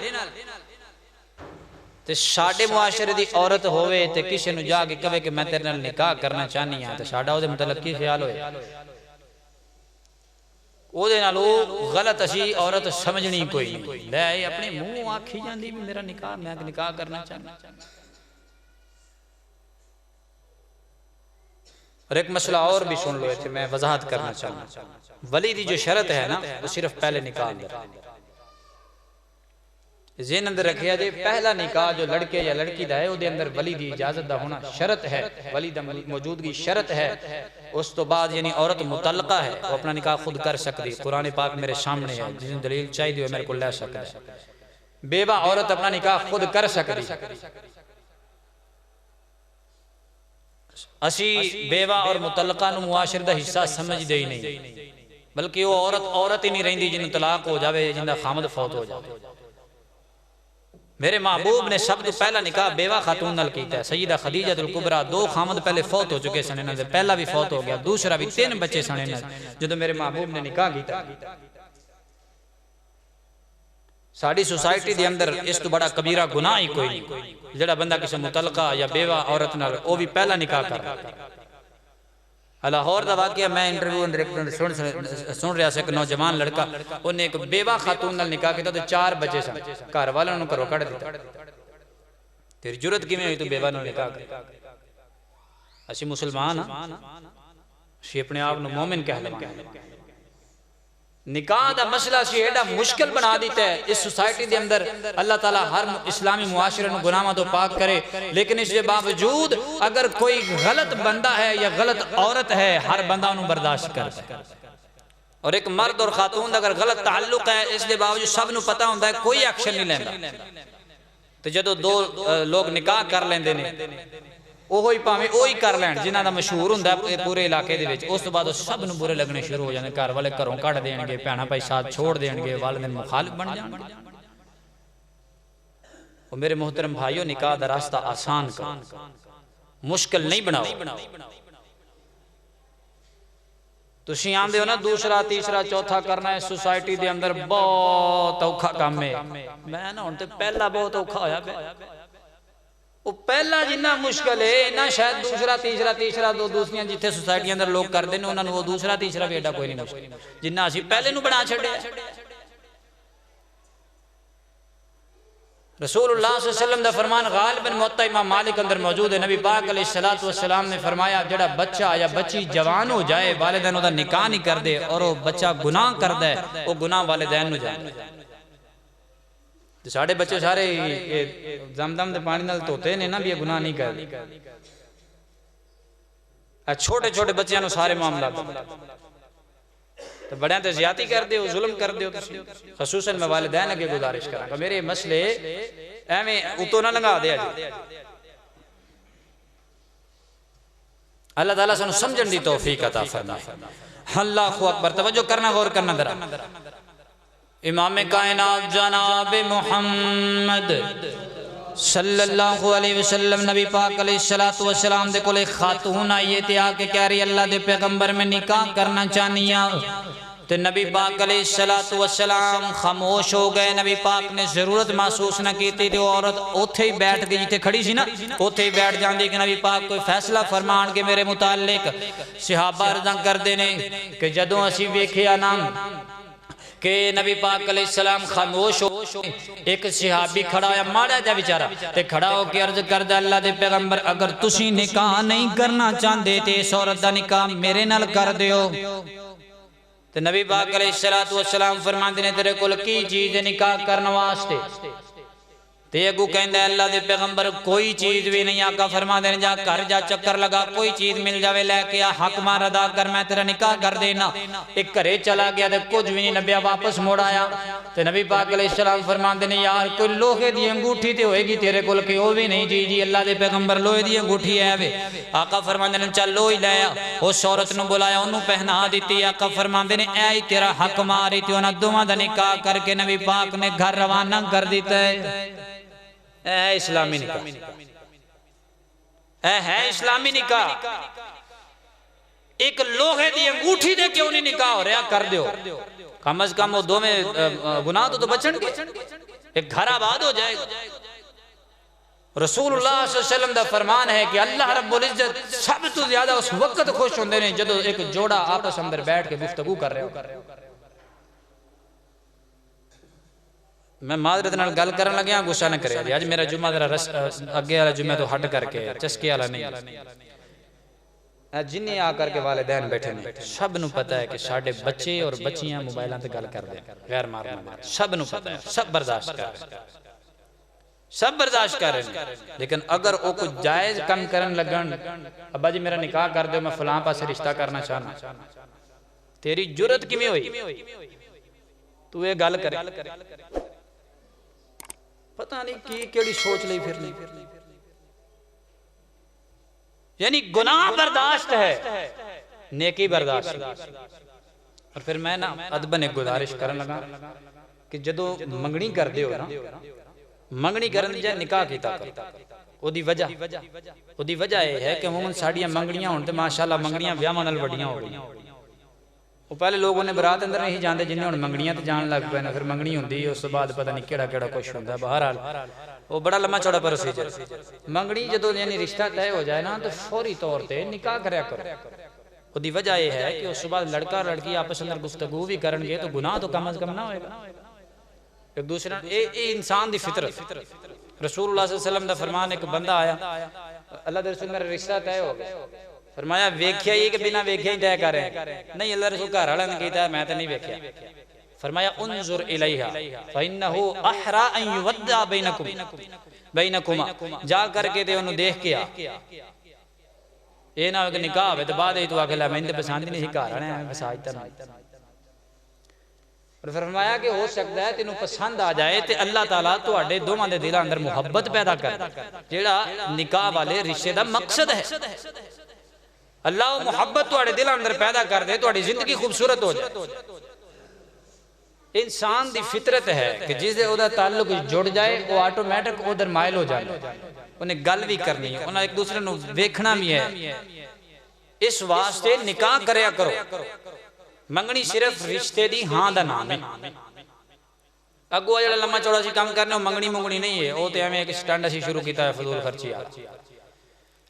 D: تے ساڈے معاشرے دی عورت ہوئے تے کسے نو جا کے کہے کہ میں تیرے نال نکاح کرنا چاہنی ہاں تے ساڈا او دے متعلق کی خیال ہوئے او دے نال او غلط اسی عورت سمجھنی کوئی نہیں لے اپنے منہ آکھی جاندی بھی میرا نکاح میں نکاح کرنا چاہنا اور ایک مسئلہ اور بھی سن لو ہے میں وضاحت کرنا چاہنا ولی دی جو شرط ہے نا وہ صرف پہلے نکاح اندر ذہن اندر رکھیا جے پہلا نکاح جو لڑکے یا لڑکی دا ہے وہ دے اندر ولی دی اجازت دا ہونا شرط ہے ولی دا موجودگی شرط ہے اس تو بعد یعنی عورت مطلقہ ہے وہ اپنا نکاح خود کر سکتی قرآن پاک میرے سامنے ہے جس نے دلیل چاہی دی میرے کو لے سکتا ہے بیوہ عورت اپنا نکاح خود کر سکتی اسی بیوہ اور مطلقہ نو معاشر دا حصہ سمجھ دے ہی نہیں بلکہ وہ عورت ہی نہیں رہندی جنہوں طلاق ہو جاوے جنہوں خامد فوت ہو جاوے میرے محبوب نے سب تو پہلا نکاح بیوہ خاتون نال کیتا ہے سیدہ خدیجہ الکبریٰ دو خامد پہلے فوت ہو چکے سنے نال پہلا بھی فوت ہو گیا دوسرا بھی 3 بچے سنے نال جدو میرے محبوب نے نکاح کیتا ساڑی سوسائٹی دے اندر اس تو بڑا کبیرہ گناہ ہی کوئی نہیں جڑا بندہ کسی متعلقہ یا بیوہ عورت نال وہ بھی پہلا نکاح کر لاہور دا واقعہ میں انٹرویو اندر سن رہا سے ایک نوجوان لڑکا انہیں ایک بیوہ خاتون نال نکاح کیتا تو 4 بچے سن گھر والوں نے کرو کڑ دیتا تیری جرت کی میں ہوئی تو بیوہ نال نکاح کر اسی مسلمان اسی اپنے آپ نو مومن کہلوانا نکاح دا مسئلہ سی ایڈا مشکل بنا دیتا ہے اس سوسائٹی دے اندر اللہ تعالیٰ ہر اسلامی معاشرے نو گناہاں تو پاک کرے لیکن اس کے باوجود اگر کوئی غلط بندہ ہے یا غلط عورت ہے ہر بندہ انہوں برداشت کرتا ہے اور ایک مرد اور خاتون اگر غلط تعلق ہے اس کے باوجود سب نو پتہ ہوندہ ہے کوئی ایکشن نہیں لینا تو جدو 2 لوگ نکاح کر لیندے نے وہی پاویں وہی کر لین جنہاں دا مشہور ہوندا ہے پورے علاقے دے وچ اس تو بعد سب نوں برے لگنے شروع ہو جاندے گھر والے گھروں کڈ دین گے بھیڑاں بھائی ساتھ چھوڑ دین گے والدین مخالف بن جان گے اور میرے محترم بھائیو نکاح دا راستہ آسان کرو مشکل نہیں بناؤ تسی آندے ہو نا دوسرا تیسرا چوتھا کرنا ہے سوسائٹی دے اندر بہت اوکھا کام ہے میں نا ہن تے پہلا بہت اوکھا ہویا پیا وہ پہلا جنہ مشکل ہے نہ شاید دوسرا تیسرا دو دوسریاں جتھے سوسائٹی اندر لوگ کر دینے انہوں نے وہ دوسرا تیسرا بھی ایڈا کوئی نہیں مشکل جنہ اسی پہلے نو بنا چھڑے رسول اللہ صلی اللہ علیہ وسلم دا فرمان غالباً موطا امام مالک اندر موجود ہے نبی پاک علیہ السلام نے فرمایا جڑا بچہ یا بچی جوان ہو جائے والدین دا نکاح نہیں کر دے اور وہ بچہ گناہ کر دے وہ گناہ والدین نو جائے ساڑھے بچے سارے زمزم دے پانی نال توتے نے نا بھی یہ گناہ نہیں کر چھوٹے چھوٹے بچیاں نو سارے معاملات تو بڑیاں تے زیادتی کر دے ہو ظلم کر دے ہو خصوصاً میں والدین اگے گزارش کرا کہ میرے مسئلے ایمیں اتو نہ لگا دیا جائے اللہ تعالیٰ سنو سمجھن دی توفیق عطا فرمائے اللہ اکبر توجہ کرنا غور کرنا درہ امام کائنات جناب محمد صلی اللہ علیہ وسلم نبی پاک علیہ السلام دے کل ایک خاتون آئیے تھے آکے کہہ رہی اللہ دے پیغمبر میں نکاح کرنا چاہنیا تو نبی پاک علیہ السلام خاموش ہو گئے نبی پاک نے ضرورت محسوس نہ کی تھی وہ عورت اوتھے ہی بیٹھ گئی جتے کھڑی سی نا اوتھے ہی بیٹھ جان دی کہ نبی پاک کوئی فیصلہ فرمان کے میرے متعلق صحابہ رضا کر دینے کہ جدوں اسی ویکھیا نام کہ نبی پاک علیہ السلام خاموش ہو ایک صحابی کھڑا ہویا مارا جا بیچارہ تے کھڑا ہو کے عرض کر دے اللہ دے پیغمبر اگر تسی نکاح نہیں کرنا چاندے تے اس عورت دا نکاح میرے نال کر دیو تے نبی پاک علیہ السلام فرمان دینے تیرے کل کی چیز نکاح کرنا واسطے تے اگو کہندہ اللہ دے پیغمبر کوئی چیز بھی نہیں آقا فرما دینے جا کر جا چکر لگا کوئی چیز مل جاوے لے کے حق مار ادا کر میں تیرا نکاح کر دینا ایک کرے چلا گیا تے کچھ بھی نہیں نبی واپس موڑ آیا تے نبی پاک علیہ السلام فرما دینے یار کوئی لوہے دی انگوٹھی تے ہوئے گی تیرے کل کے وہ بھی نہیں جی اللہ دے پیغمبر لوہے دی انگوٹھی ہے وے آقا فرما دینے چل لو ہی لیا اس عورت نو بلایا انہوں پہنا دیتی آقا فرما دینے اے تیرا حق ماری تھی انہوں دوما دا نکاح کر کے نبی پاک نے گھر روانہ کر دیتا ہے اے اسلامی نکاح اے ہے اسلامی نکاح ایک لوہے دی انگوٹھی دے کیوں نہیں نکاح ہو رہا کر دیو کم از کم وہ دو میں گناہ تو بچن گے ایک گھر آباد ہو جائے گا رسول اللہ صلی اللہ علیہ وسلم دا فرمان ہے کہ اللہ رب العزت سب تو زیادہ اس وقت خوش ہوندے نے جدو ایک جوڑا آپس اندر بیٹھ کے گفتگو کر رہے ہو میں معذرت نال گل کرن لگیا غصہ نہ کرے آج میرا جمعہ ذرا اگے والا جمعہ تو ہٹ کر کے چسکے والا نہیں جنہیں آ کر کے والدین بیٹھے نے سب نو پتہ ہے کہ ساڈے بچے اور بچیاں موبائلاں تے گل کر دے غیر مارنا سب نو پتہ ہے سب برداشت کر رہے ہیں سب برداشت کر رہے ہیں لیکن اگر وہ کچھ جائز کم کرن لگن ابا جی میرا نکاح کر دو میں فلاں پاسے رشتہ کرنا چاہنا تیری جرت کیویں ہوئی تو یہ گل کرے پتہ نہیں کی کیڑی سوچ لئی پھرنی یعنی گناہ برداشت ہے نیکی برداشت اور پھر میں نا ادبن ایک گزارش کرن لگا کہ جدو منگنی کر دے ہو نا منگنی کرن جائے نکاح کیتا کرو او دی وجہ یہ ہے کہ عموماً ساڑیاں منگنیاں ہوندے ماشاءاللہ منگنیاں ویاواں نال وڈیاں ہو گئی وہ پہلے لوگوں نے برات اندر نہیں جاندے جنہیں ہن منگنیاں تے جان لگ پے نا پھر منگنی ہوندی اس تو بعد پتہ نہیں کیڑا کیڑا کچھ ہوندا بہرحال وہ بڑا لمبا چوڑا پروسیجر منگنی جدو یعنی رشتہ طے ہو جائے نا تو فوری طور تے نکاح کریا کرو وہ دی وجہ یہ ہے کہ اس کے بعد لڑکا لڑکی آپس اندر گفتگو بھی کرن گے تو گناہ تو کم از کم نہ ہوئے گا ایک دوسرے اے انسان دی فطرت رسول اللہ صلی اللہ علیہ وسلم دا فرمان ایک بندہ آیا اللہ دے رسول میرا رشتہ طے ہو گیا فرمایا ویکھیا یہ کہ بنا ویکھیا ہی طے کر رہے ہیں نہیں اللہ رسول گھر والا نے کہتا ہے میں تے نہیں ویکھیا فرمایا انظر الیہا فإنہ احرا ان یودع بینکما جا کر کے تے انہوں دیکھ کے آ یہ نہ ہو کہ نکاح ہوئے تو بعد ہی تو آکے لیا میں انتے پسند نہیں گھر رہے ہیں بس آج تک اور فرمایا کہ ہو سکتا ہے تینوں پسند آ جائے تے اللہ تعالیٰ تو اڈے دو ماندے دلہ اندر محبت پیدا کر جیڑا نکاح والے رشتے دا مقصد ہے اللہ محبت تو اڈے دلہ اندر پیدا کر دے تو اڈی زندگی خوبصورت ہو جائے انسان دی فطرت ہے کہ جس دے ادھر تعلق جڑ جائے وہ آٹومیٹک ادھر مائل ہو جائے انہیں گل بھی کرنی ہے انہیں ایک دوسرے نو ویکھنا بھی ہے اس واسطے نکاح کریا کرو منگنی صرف رشتے دی ہاں دا نام ہے اگو جڑا لمبا چوڑا سی کام کرنے منگنی منگنی نہیں ہے وہ تے ہمیں ایک سٹینڈ اسی شروع کیتا ہے فضول خرچی آ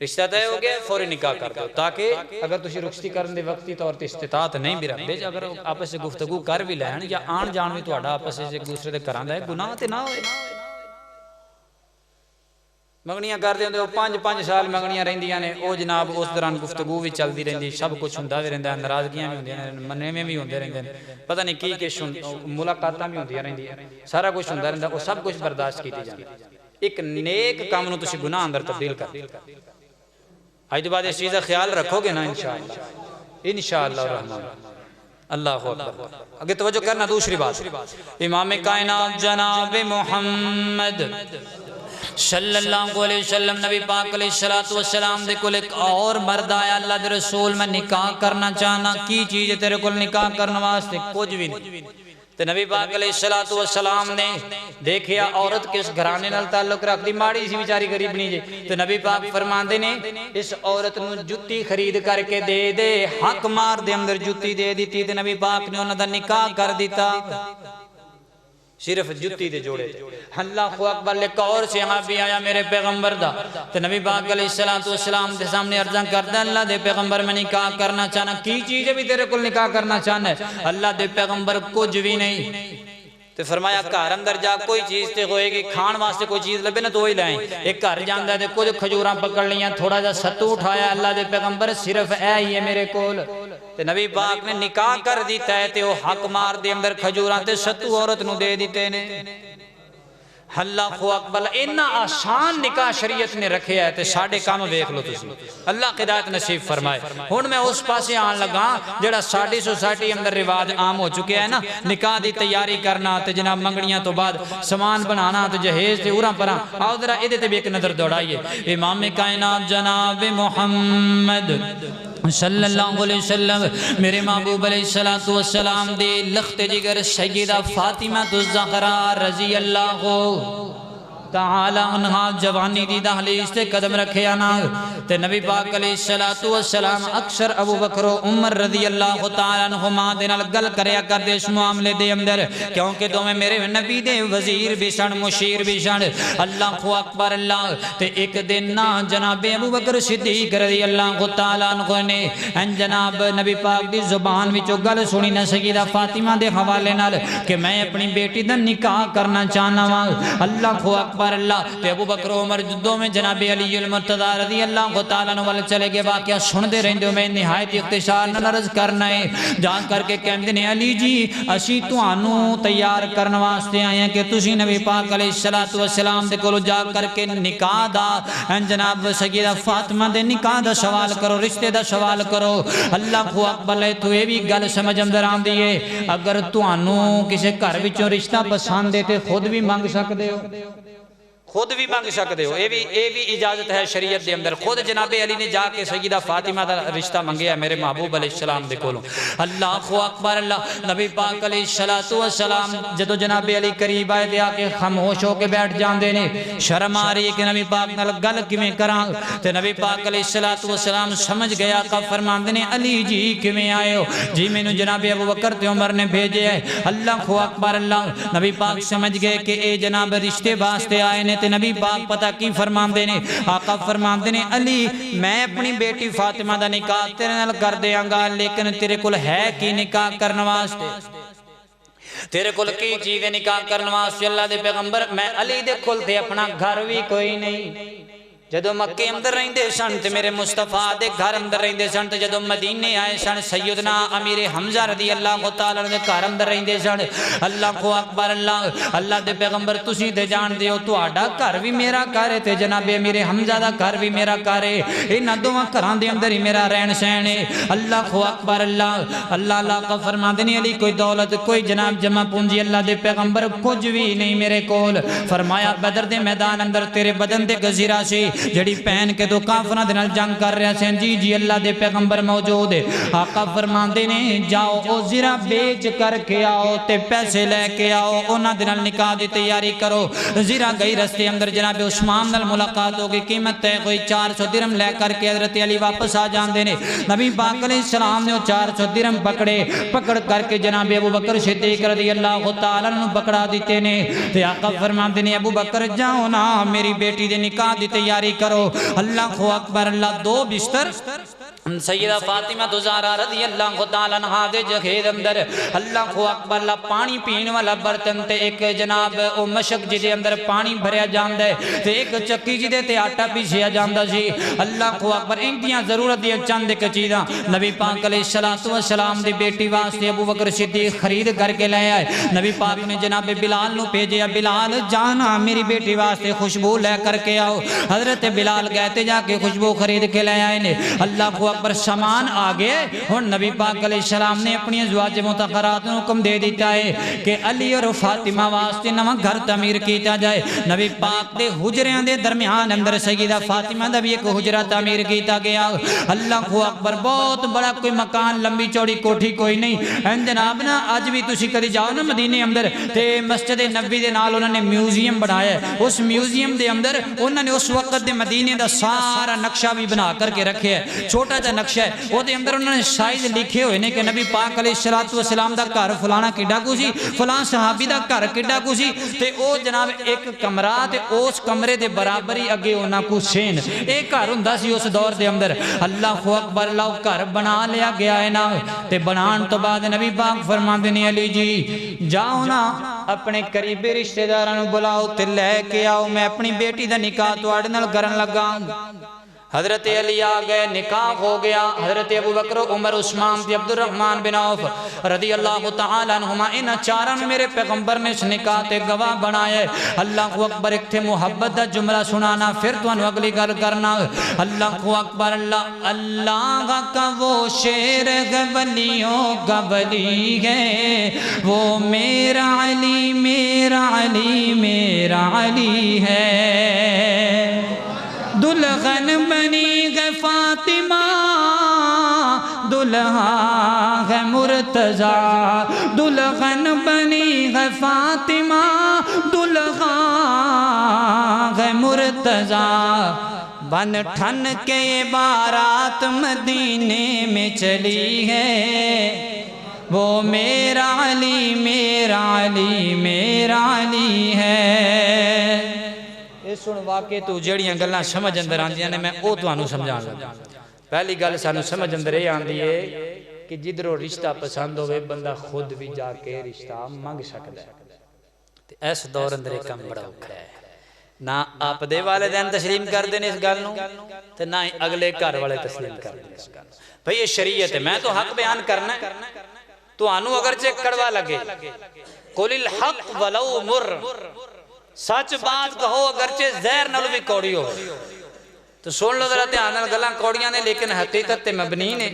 D: رشتہ طے ہو گیا فوری نکاح کر دو تاکہ اگر تسی رخصتی کرن دے وقتی طور تے استطاعت نہیں بھی رکھدے اگر آپس سے گفتگو کر بھی لین یا آن جان بھی تہاڈا آپس سے ایک دوسرے دے کراں دا ہے گناہ تے نہ ہوئے منگنیاں کر دے وہ 5 سال منگنیاں رہندیاں نے او جناب اس دوران گفتگو بھی چلدی رہندی سب کچھ ہوندا بھی رہندا ناراضگیاں بھی ہوندیاں نے منیویں بھی ہوندے رہندے پتہ نہیں کی کچھ ملاقاتاں بھی ہوندیاں رہندیاں سارا کچھ ہوندا رہندا وہ سب کچھ برداشت کیتی جاندی ایک نیک کام نو تسی گناہ اندر تبدیل کر آج تو بعد اس چیز کا خیال رکھو گے نا انشاءاللہ الرحمن اللہ اکبر اگر توجہ کرنا دوسری بات امام کائنات جناب محمد صلی اللہ علیہ وسلم نبی پاک علیہ السلام دے کل ایک اور مرد آیا اللہ دے رسول میں نکاح کرنا چاہنا کی چیز ہے تیرے کل نکاح کرنا واسطے کچھ بھی نہیں تو نبی پاک علیہ السلام نے دیکھیا عورت کس گھرانے نال تعلق رکھ دی ماڑی سی بیچاری غریب نہیں جے تو نبی پاک فرماندے نے اس عورت نو جُتی خرید کر کے دے دے حق مار دے اندر جُتی دے دیتی تو نبی پاک نے انہاں دا نکاح کر دیتا صرف جُتی دے جوڑے تھے اللہ اکبر ایک اور صحابی آیا میرے پیغمبر دا تو نبی پاک علیہ السلام دے سامنے عرضاں کردا اللہ دے پیغمبر میں نکاح کرنا چاہنا کی چیز بھی تیرے کل نکاح کرنا چاہنا ہے اللہ دے پیغمبر کچھ بھی نہیں تو فرمایا گھر اندر جا کوئی چیز تے ہوئے گی کھان واسطے کوئی چیز لبے نا تو وہی لائیں ایک گھر جاندا ہے کچھ کھجوراں پکڑ لیاں تھوڑا جا ستو اٹھایا اللہ دے پیغمبر صرف اے ہی ہے میرے کول تے نبی پاک نے نکاح کر دیتا ہے تے وہ حق مار دے اندر کھجوراں تے ستو عورت نو دے دیتے نے اللہ اکبر اتنا آسان نکاح شریعت نے رکھے ہے تے ساڑھے کام ویکھ لو تسی اللہ قدایت نصیب فرمائے ہن میں اس پاسے آن لگا جڑا ساڑھی سوسائٹی اندر رواج عام ہو چکے ہیں نا نکاح دی تیاری کرنا تے جناب منگنیاں تو بعد سامان بنانا تے جہیز تے اوراں پراں آؤ ذرا ادھے تے بھی ایک نظر دوڑائیے امام کائنات جناب محمد صلی اللہ علیہ وسلم میرے محبوب علیہ السلام دے لخت جگر سیدہ فاطمہ الزہرا رضی اللہ تعالی عنہ جوانی دی دہلیز تے قدم رکھے آنا تے نبی پاک علیہ السلام اکثر ابو بکر و عمر رضی اللہ تعالی عنہما دے نال گل کریا کر دے اس معاملے دے اندر کیونکہ دوویں میرے نبی دے وزیر بھی سن مشیر بھی سن اللہ اکبر اللہ تے ایک دن نا جناب ابو بکر صدیق رضی اللہ تعالی عنہ نے جناب نبی پاک دی زبان وچوں گل سنی نا سیدہ فاطمہ دے حوالے نال کہ میں اپنی بیٹی دا نکاح کرنا چاہنا وا اللہ اکبر اللہ تے ابو بکر عمر جدوں میں جناب علی المرتضی رضی اللہ تعالی عنہ ول چلے گئے واقعہ سن دے رہندے میں نہایت اختصار نال عرض کرنا ہے جان کر کے کہندے نے علی جی اسی تانوں تیار کرن واسطے آئے ہیں کہ تسی نبی پاک علیہ السلام دے کولوں جا کر کے نکاح دا جناب سیدہ فاطمہ دے نکاح دا سوال کرو رشتے دا سوال کرو اللہ اکبر تو یہ بھی گل سمجھ اندر آندی ہے اگر تانوں کسی گھر وچوں رشتہ پسند ہے تے خود بھی منگ سکدے ہو خود بھی مانگ سکتے ہو یہ بھی اجازت ہے شریعت دے اندر خود جناب علی نے جا کے سیدہ فاطمہ دا رشتہ منگیا میرے محبوب علیہ السلام دے کولوں اللہ اکبر اللہ نبی پاک علیہ السلام جدو جناب علی قریب آئے دے آکے خاموش ہو کے بیٹھ جاندے نے شرم آ رہی ہے کہ نبی پاک نال گل کیویں کراں تے نبی پاک علیہ السلام سمجھ گیا کہ فرماندے نے علی جی کیویں آئے ہو جی مینوں جناب ابو بکر تے عمر نے بھیجے ہے اللہ اکبر اللہ نبی پاک سمجھ گئے کہ اے جناب رشتے واسطے آئے نے تے نبی پاک پتہ کی فرماندے نے آقا فرماندے نے علی میں اپنی بیٹی فاطمہ دا نکاح تیرے نال کر دیاں گا لیکن تیرے کول ہے کی نکاح کرن واسطے تیرے کول کی چیز نکاح کرن واسطے اللہ دے پیغمبر میں علی دے کول تے اپنا گھر بھی کوئی نہیں جدو مکے اندر رہندے سن تے میرے مصطفیٰ دے گھر اندر رہندے سن تے جدو مدینے آئے سن سیدنا امیر حمزہ رضی اللہ تعالیٰ دے گھر اندر رہندے سن اللہ اکبر اللہ دے پیغمبر تسی تے جان دے ہو تہاڈا گھر بھی میرا گھر ہے تے جناب امیر حمزہ دا گھر بھی میرا گھر ہے انہاں دوواں گھراں دے اندر ہی میرا رہن سہن ہے اللہ اکبر اللہ کا فرماندے نے علی کوئی دولت کوئی جناب جمع پونجی اللہ دے پیغمبر کچھ بھی نہیں میرے کول فرمایا بدر دے میدان اندر تیرے بدن دے گزیرہ سی جڑی پہن کے تو کافرہ دے نال جنگ کر رہے ہیں جی اللہ دے پیغمبر موجود ہے آقا فرماندے نے جاؤ او زرہ بیچ کر کے آؤ تے پیسے لے کے آؤ اونا دے نال نکاح دی تیاری کرو زرہ گئی رستے اندر جناب عثمان نال ملاقات ہوگی قیمت تے کوئی 400 درہم لے کر کے حضرت علی واپس آ جاندے نے نبی پاک علیہ السلام نے 400 درہم پکڑ کر کے جناب ابو بکر صدیق رضی اللہ تعالیٰ عنہ پکڑا دیتے نے تے آقا فرماندے نے ابو بکر جاؤ نا میری بیٹی دے نکاح دی تیاری کرو اللہ اکبر اللہ دو بستر سیدہ فاطمہ زہرا رضی اللہ تعالیٰ عنہ دے جگہ اندر اللہ اکبر اللہ پانی پین والا برتن تے ایک جناب او مشک جی دے اندر پانی بھریا جاندہ ہے تے ایک چکی جی دے تے آٹا پیسیا جاندہ جی اللہ اکبر انتیاں ضرورت دیا چند ایک چیزاں نبی پاک علیہ السلام دی بیٹی واسطے ابو بکر صدیق خرید کر کے لے آئے نبی پاک نے جناب بلال نو بھیجیا بلال جانا میری بیٹی واسطے خوشبو لے کر کے آؤ حضرت بلال گئے تے جا کے خوشبو خرید کے لے آئے نے اللہ اکبر سامان آگے اور نبی پاک علیہ السلام نے اپنی ازواج مطہرات کو حکم دے دیتا ہے کہ علی اور فاطمہ واسطے نواں گھر تعمیر کیتا جائے نبی پاک دے حجریاں دے درمیان اندر سیدہ فاطمہ دا بھی ایک حجرہ تعمیر کیتا گیا اللہ اکبر بہت بڑا کوئی مکان لمبی چوڑی کوٹھی کوئی نہیں جناب نا آج بھی تسی کدی جاؤ نا مدینے اندر تے مسجد نبوی دے نال انہوں نے میوزیم بنایا ہے اس میوزیم دے اندر انہوں نے اس وقت دے مدینے دا سارا نقشہ بھی بنا کر کے رکھے ہے چھوٹا جا نقشہ ہے وہ دے اندر انہوں نے شاید لکھے ہوئے نے کہ نبی پاک علیہ السلام دا گھر فلانا کڈا کو سی فلان صحابی دا گھر کڈا کو سی تے او جناب ایک کمرہ تے اس کمرے دے برابری اگے ہونا کو سین ایک گھر ہوندا سی اس دور دے اندر اللہ اکبر اللہ گھر بنا لیا گیا ہے نا تے بنان تو بعد نبی پاک فرماندے نے علی جی جاؤ نا اپنے قریبی رشتہ داراں نوں بلاؤ تے لے کے آؤ میں اپنی بیٹی دا نکاح تواڈے نال کرن لگا حضرت علی آگئے نکاح ہو گیا حضرت ابو بکر عمر عثمان تے عبد الرحمن بن عوف رضی اللہ تعالیٰ عنہما ان چاروں میں میرے پیغمبر نے اس نکاح تے گواہ بنائے اللہ اکبر ایک تھے محبت دا جملہ سنانا پھر تو انہوں اگلی گل کرنا اللہ اکبر اللہ کا وہ شیر ولیوں کا ولی ہے وہ میرا علی میرا علی میرا علی ہے دلغن بنی گئے فاطمہ دلغن دلہا ہے مرتضی، دلہن بنی ہے فاطمہ دلہا ہے مرتضی۔ بن ٹھن کے بارات مدینے میں چلی ہے، وہ میرا علی میرا علی میرا علی ہے۔ اس سن واقعے تو جڑیاں گلاں سمجھ اندر آندیاں نے میں او تانوں سمجھا لگا۔ پہلی گل سانوں سمجھ اندر یہ آندی ہے کہ جدھروں رشتہ پسند ہوئے بندہ خود بھی جا کے رشتہ منگ سکتا ہے۔ اس دور اندر ایک کم بڑا اوکھا ہے، نہ آپ دے والدین تسلیم کر دینے اس گل نو تے نہ اگلے گھر والے تسلیم کر دینے اس گل نو۔ بھئی یہ شریعت ہے، میں تو حق بیان کرنا ہے، تو آنو اگرچہ کڑوا لگے، قُلِ الْحَقْ وَلَوْ مُرْ، سچ بات کہو اگرچہ زہر نال بھی کوڑی ہو۔ تو سن لو ذرا دھیان نال گلاں کوڑیاں نے لیکن حقیقت تے مبنی نے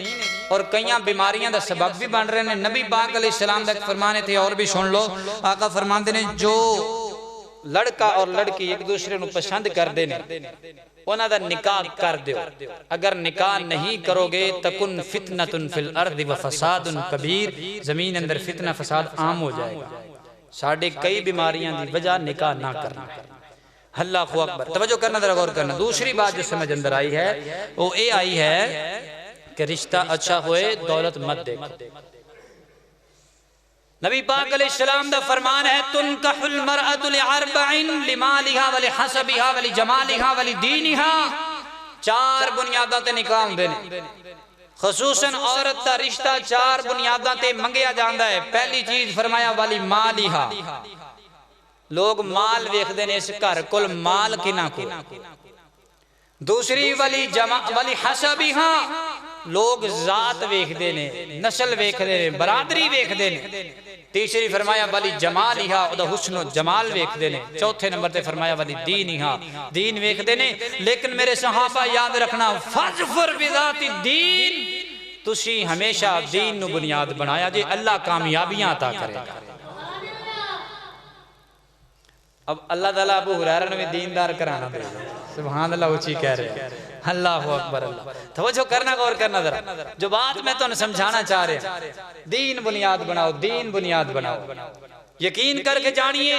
D: اور کئیاں بیماریاں دا سبب بھی بن رہے ہیں۔ نبی پاک علیہ السلام دا فرمانے تھے اور بھی سن لو، آقا فرماندے نے جو لڑکا اور لڑکی ایک دوسرے نو پسند کر دینے انہاں دا نکاح کر دیو، اگر نکاح نہیں کرو گے تکن فتنۃ فی الارض وفساد کبیر، زمین اندر فتنہ فساد عام ہو جائے گا۔ ساڑھے کئی بیماریاں دی وجہ نکاح نہ کرنا۔ اللہ اکبر، توجہ کرنا ذرا غور کرنا۔ دوسری بات جو سمجھ اندر آئی ہے وہ اے آئی ہے کہ رشتہ اچھا ہوئے دولت مت دیکھو۔ نبی پاک علیہ السلام دا فرمان ہے تنکح المرأة لعربعن لمالها ولحسبها ولجمالها ولدینها، چار بنیاداں تے نکاح ہوندے نے، خصوصاً عورت دا رشتہ چار بنیاداں تے منگیا جاندا ہے۔ پہلی چیز فرمایا والی مالها، لوگ مال ویکھدے نے اس گھر کول مال کنا کو۔ دوسری ولی حسبها، لوگ ذات ویکھدے نے، نسل ویکھدے نے، برادری ویکھدے نے۔ تیسری فرمایا ولی جمالها، او دا حسن و جمال ویکھدے نے۔ چوتھے نمبر تے فرمایا ولی دینها، دین ویکھدے نے۔ لیکن میرے صحابہ یاد رکھنا فاظفر بذات الدین، تسی ہمیشہ دین نو بنیاد بنایا جے، اللہ کامیابیاں عطا کرے گا۔ اب اللہ تعالیٰ ابو ہریرہ نے بھی دیندار کرانا دے، سبحان اللہ اچھی کہہ رہے ہیں۔ اللہ اکبر، اللہ توجہ کرنا غور کرنا ذرا، جو بات میں تو سمجھانا چاہ رہے ہیں، دین بنیاد بناؤ، دین بنیاد بناؤ۔ یقین کر کے جانیے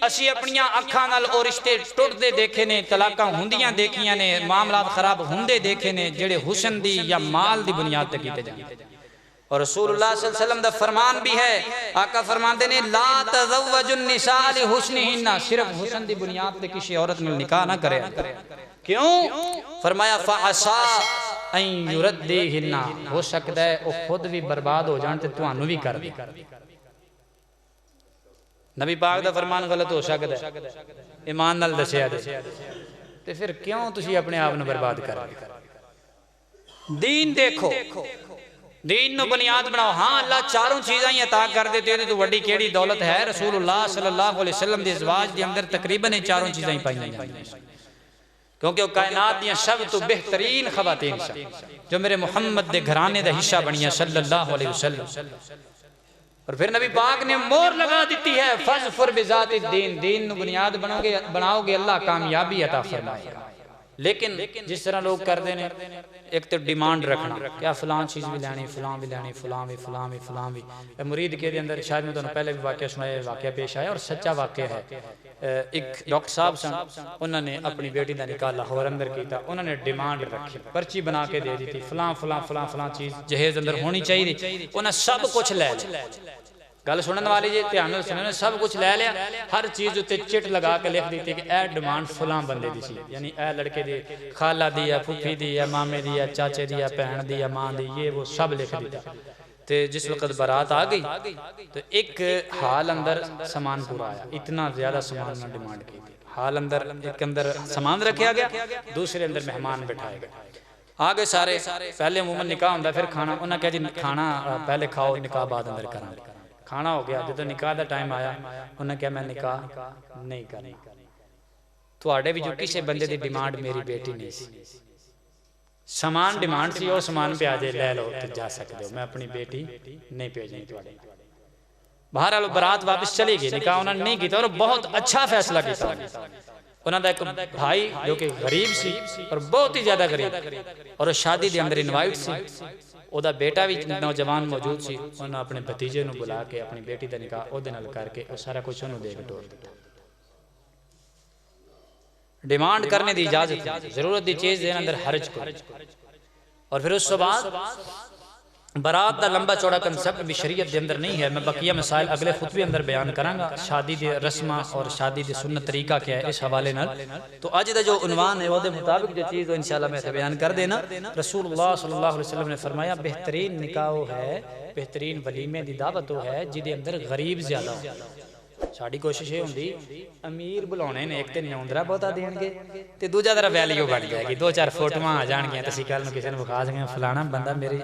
D: اسی اپنیاں اکھاں نال اور رشتے ٹوٹدے دیکھے نے، طلاقاں ہوندیاں دیکھیاں نے، معاملات خراب ہوندے دیکھے نے، جڑے حسن دی یا مال دی بنیاد تے کیتے جاندے۔ اور رسول اللہ صلی اللہ علیہ وسلم دا فرمان بھی ہے، آقا فرمان دے نے لا تزوج النساء لحسنہن، صرف حسن دی بنیاد تے کسی عورت میں نکاح نہ کرے۔ کیوں؟ فرمایا فَعَسَىٰ أَن يُرَدِّهِنَّ، ہو سکتا ہے وہ خود بھی برباد ہو جان تے توانو بھی کر دی۔ نبی پاک دا فرمان غلط ہو سکتا ہے، ایمان نال دسیا دے تے پھر کیوں تسی اپنے آپ نو برباد کر دی؟ دین دیکھو، دین نو بنیاد بناؤ۔ ہاں اللہ چاروں چیزاں ہی عطا کر دیتے ہیں تو وڈی کیڑی دولت ہے؟ رسول اللہ صلی اللہ علیہ وسلم دے ازواج دے اندر تقریباً چاروں چیزاں ہی پائی جاندیاں، کیونکہ وہ کائنات دیاں سب تو بہترین خواتین سن جو میرے محمد دے گھرانے دا حصہ بنیاں صلی اللہ علیہ وسلم۔ اور پھر نبی پاک نے مور لگا دیتی ہے فَاظْفَرْ بِذَاتِ الدین، دین نو بنیاد بناؤ گے اللہ کامیابی عطا فرمائے گا۔ لیکن جس طرح لوگ کر دینے ایک تو ڈیمانڈ رکھنا، کیا فلان چیز بھی لینی، فلان بھی لینی، فلان بھی فلان بھی فلان بھی۔ مرید کے اندر شاید میں تو پہلے بھی واقعہ سنایا، واقعہ پیش آیا اور سچا واقعہ ہے۔ ایک ڈاکٹر صاحب سن، انہوں نے اپنی بیٹی دا نکاح لاہور اندر کیتا، انہوں نے ڈیمانڈ رکھی، پرچی بنا کے دے دی تھی، فلان فلان فلان فلان چیز جہیز اندر ہونی چاہیے، انہوں نے سب کچھ لے لیا۔ گل سنن والی جی دھیان نال سنو، سب کچھ لے لیا، ہر چیز تے چٹ لگا کے لکھ دیتی کہ اے ڈیمانڈ فلاں بندے دی سی، یعنی اے لڑکے دی خالہ دی یا پھوپھی دی یا مامے دی یا چاچے دی یا بہن دی یا ماں دی، یہ وہ سب لکھ دیتا۔ تے جس وقت بارات آ گئی تو ایک حال اندر سامان پورا آیا، اتنا زیادہ سامان نے ڈیمانڈ کی تھی۔ حال اندر ایک اندر سامان رکھیا گیا، دوسرے اندر مہمان بٹھائے گئے۔ آگے سارے پہلے عموماً نکاح ہوندا پھر کھانا، انہاں کہا جی کھانا پہلے کھاؤ نکاح بعد اندر کرنا۔ کھانا ہو گیا، جب نکاح دا ٹائم آیا انہوں نے کہا میں نکاح نہیں کرنا، تو آڑے بھی جو کسی بندے دی ڈیمانڈ میری بیٹی نہیں سی، سامان ڈیمانڈ سی وہ سامان پہ آجے لے لو تو جا سکتے ہو، میں اپنی بیٹی نہیں بھیجنی تو آڑے۔ بہرحال برات واپس چلی گئی، نکاح انہوں نے نہیں کیتا اور بہت اچھا فیصلہ کیتا۔ انہوں نے ایک بھائی جو کہ غریب سی اور بہت ہی زیادہ غریب، اور شادی دے اندر انوائٹ سی،
C: ਉਹਦਾ ਬੇਟਾ ਵੀ ਨੌਜਵਾਨ ਮੌਜੂਦ ਸੀ, ਉਹਨਾਂ ਆਪਣੇ ਭਤੀਜੇ ਨੂੰ ਬੁਲਾ ਕੇ ਆਪਣੀ ਬੇਟੀ ਦਾ ਨਿਕਾਹ ਉਹਦੇ ਨਾਲ ਕਰਕੇ ਉਹ ਸਾਰਾ ਕੁਝ ਉਹਨੂੰ ਦੇ ਕੇ ਤੋਰ ਦਿੱਤਾ। ڈیمانڈ کرنے دی اجازت نہیں، ضرورت دی چیز دے اندر حرج کوئی۔ اور پھر اس کے بعد برات دا لمبا چوڑا کنسپٹ بھی شریعت دے اندر نہیں ہے، میں بقیہ مسائل اگلے خطبے اندر بیان کراں گا، شادی دے رسمہ اور شادی دے سنت طریقہ کیا ہے اس حوالے نال۔ تو اج دا جو عنوان ہے وہ دے مطابق جو چیز انشاءاللہ میں بیان کر دینا۔ رسول اللہ صلی اللہ علیہ وسلم نے فرمایا بہترین نکاح وہ ہے، بہترین ولیمے دی دعوت وہ ہے جدے اندر غریب زیادہ ہو۔ ساڑی کوشش یہ ہوندی امیر بلاؤنے نے ایک تے نیوندرا بہتا دین گے تے دوجہ طرح ویلیو بن جائے گی، دو چار فوٹواں آ جان گیا تسی کل میں کسی نے بخا سکیں فلانا بندہ میری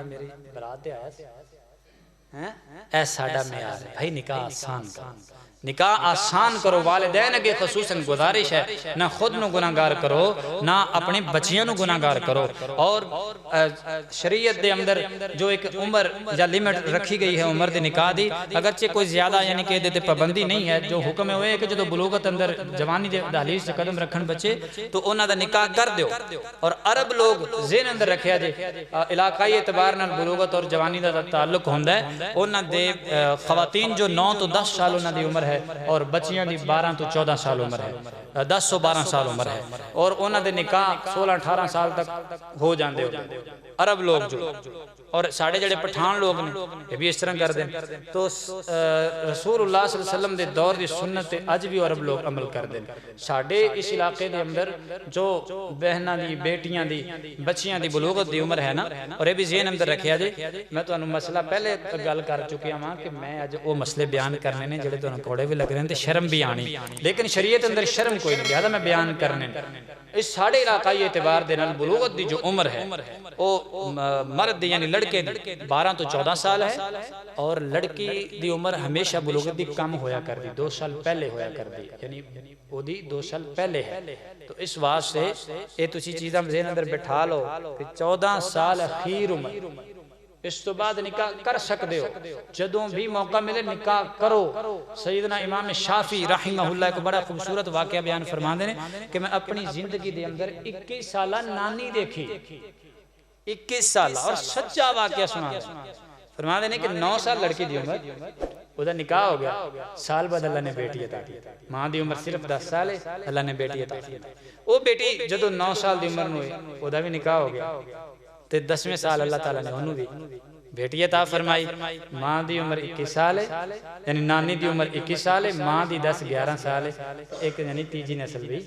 C: برات تے آیا سی۔ اے ساڑا معیار ہے بھائی، نکاح آسان کرو، نکاح آسان کرو۔ والدین کے خصوصاً گزارش ہے نہ خود نو گناہگار کرو نہ اپنے بچیاں نو گناہگار کرو۔ اور شریعت دے اندر جو ایک عمر یا لیمٹ رکھی گئی ہے عمر دے نکاح دی، اگرچہ کوئی زیادہ یعنی کہ دیتے پابندی نہیں ہے، جو حکم ہوئے ہے کہ جو بلوغت اندر جوانی دے دہلیز سے قدم رکھن بچے تو انہاں دا نکاح کر دیو۔ اور عرب لوگ ذہن اندر رکھیا جے علاقائی اعتبار نال بلوغت اور جوانی دا تعلق ہوندا ہے، انہاں دے خواتین جو 9 تو 10 سال انہاں دی عمر ہے اور بچیاں دی 12 تو 14 سال عمر ہے، 10 تو 12 سال عمر ہے، اور انہاں دے نکاح 16-18 سال تک ہو جاندے ہو عرب لوگ جو۔ اور ساڑھے جڑے پٹھان لوگ نے یہ بھی اس طرح کر دیں۔ تو رسول اللہ صلی اللہ علیہ وسلم دے دور دی سنت اج بھی عرب لوگ عمل کر دیں۔ ساڑھے اس علاقے دے اندر جو بہناں دی بیٹیاں دی بچیاں دی بلوغت دی عمر ہے نا، اور یہ بھی ذہن اندر رکھیا جے، میں تو انہوں مسئلہ پہلے گل کر چکیا ہاں کہ میں اج وہ مسئلے بیان کرنے نے جڑے تو انہوں کوڑے بھی لگ رہے ہیں تے شرم بھی آنی، لیکن شریعت اندر شرم کوئی نہیں، لہذا میں بیان کرنے۔ اس ساڑھے علاقائی اعتبار دے نال بلوغت دی جو عمر ہے وہ مرد دی یعنی لڑکے دی 12 تو 14 سال ہے، اور لڑکی دی عمر ہمیشہ بلوغت دی کم ہویا کر دی، 2 سال پہلے ہویا کر دی، یعنی وہ دی 2 سال پہلے ہے۔ تو اس واسطے یہ تسی چیزاں ذہن اندر بٹھا لو کہ 14 سال اخیر عمر، اس تو بعد نکاح کر سکتے ہو، جدوں بھی موقع ملے نکاح کرو۔ سیدنا امام شافعی رحمہ اللہ ایک بڑا خوبصورت واقعہ بیان فرما دینے کہ میں اپنی زندگی دے اندر 21 سالہ نانی دیکھی، 21 سالہ، اور سچا واقعہ سنا فرما دینے کہ 9 سال لڑکی دی عمر وہ دا نکاح ہو گیا، سال بعد اللہ نے بیٹی عطا کی، ماں دی عمر صرف 10 سال ہے، اللہ نے بیٹی عطا کی۔ وہ بیٹی جدوں 9 سال دی عمر ہوئی وہ دا بھی نکاح ہو گیا، تے 10ویں سال اللہ تعالیٰ نے انہوں بھی بیٹی عطا فرمائی۔ ماں دی عمر 21 سال ہے، یعنی نانی دی عمر 21 سال ہے، ماں دی 10-11 سال ہے، ایک یعنی تیجی نسل بھی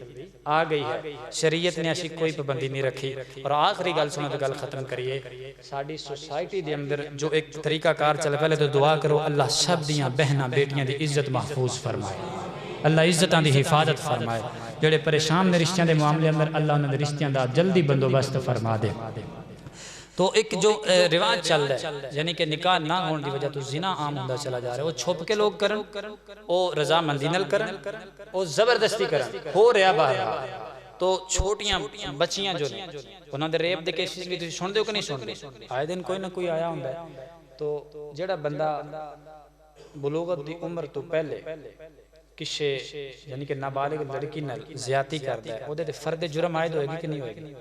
C: آ گئی ہے۔ شریعت نے ایسی کوئی پابندی نہیں رکھی۔ اور آخری گل سنو تو گل ختم کریے، ساڑی سوسائٹی دے اندر جو ایک طریقہ کار چلے، پہلے تو دعا کرو اللہ سب دیاں بہناں بیٹیاں دی عزت محفوظ فرمائے، اللہ عزتاں دی حفاظت فرمائے، جڑے پریشان نے رشتیاں دے معاملے اندر اللہ انہاں دے رشتیاں دا جلدی بندوبست فرما دے۔ تو ایک جو رواج چل رہا ہے یعنی کہ نکاح نہ ہونے دی وجہ تو زنا عام ہوتا چلا جا رہا ہے، وہ چھپ کے لوگ کرن، وہ رضا مندی نال کرن، وہ زبردستی کرن، ہو رہا باہر۔ تو چھوٹیاں بچیاں جو نے انہاں دے ریپ دے کیسز بھی تسی سن دے ہو کہ نہیں سن دے؟ آئے دن کوئی نہ کوئی آیا ہوندا ہے۔ تو جڑا بندہ بلوغت دی عمر تو پہلے کسے یعنی کہ نابالغ لڑکی نال زیادتی کردا ہے، اودے تے فرد جرم عائد ہوئے گی کہ نہیں ہوئے گی؟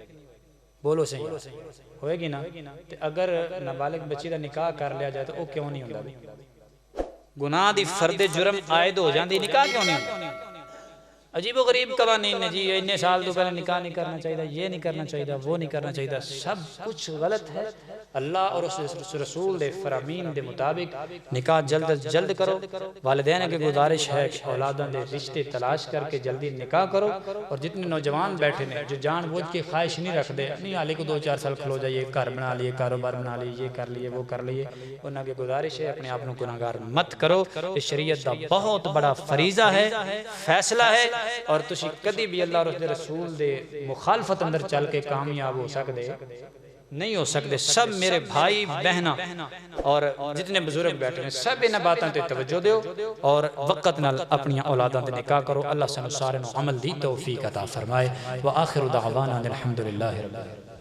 C: بولو صحیح ہوئے گی نا؟ اگر نابالغ بچی دا نکاح کر لیا جائے تو وہ کیوں نہیں ہوندا؟ گناہ دی فرد جرم عائد ہو جاندی، نکاح کیوں نہیں ہوندا؟ عجیب و غریب قوانین نے جی، اتنے سال تو پہلے نکاح نہیں کرنا چاہیے، یہ نہیں کرنا چاہیے، وہ نہیں کرنا چاہیے، سب کچھ غلط ہے۔ اللہ اور اس رسول دے فرامین دے مطابق نکاح جلد از جلد کرو۔ والدین کی گزارش ہے کہ اولاداں دے رشتے تلاش کر کے جلدی نکاح کرو۔ اور جتنے نوجوان بیٹھے ہیں جو جان بوجھ کے خواہش نہیں رکھ دے، نہیں حالے کو 2-4 سال کھلو جائیے، گھر بنا لیے، کاروبار بنا لیے، یہ کر لیے، وہ کر لیے، انہاں کی گزارش ہے اپنے آپ کو گناہگار مت کرو۔ یہ شریعت دا بہت بڑا فریضہ ہے، فیصلہ ہے، اور تسی کدی بھی اللہ اور اس دے رسول دے مخالفت اندر چل کے کامیاب ہو سکتے نہیں ہو سکتے۔ سب میرے بھائی بہنہ اور جتنے بزرگ بیٹھے ہیں سب انہاں باتاں تے توجہ دیو اور وقت نال اپنی اولاداں تے نکاح کرو۔ اللہ سانو سارے نو عمل دی توفیق عطا فرمائے۔ وآخر دعوانا الحمدللہ رب العالمین۔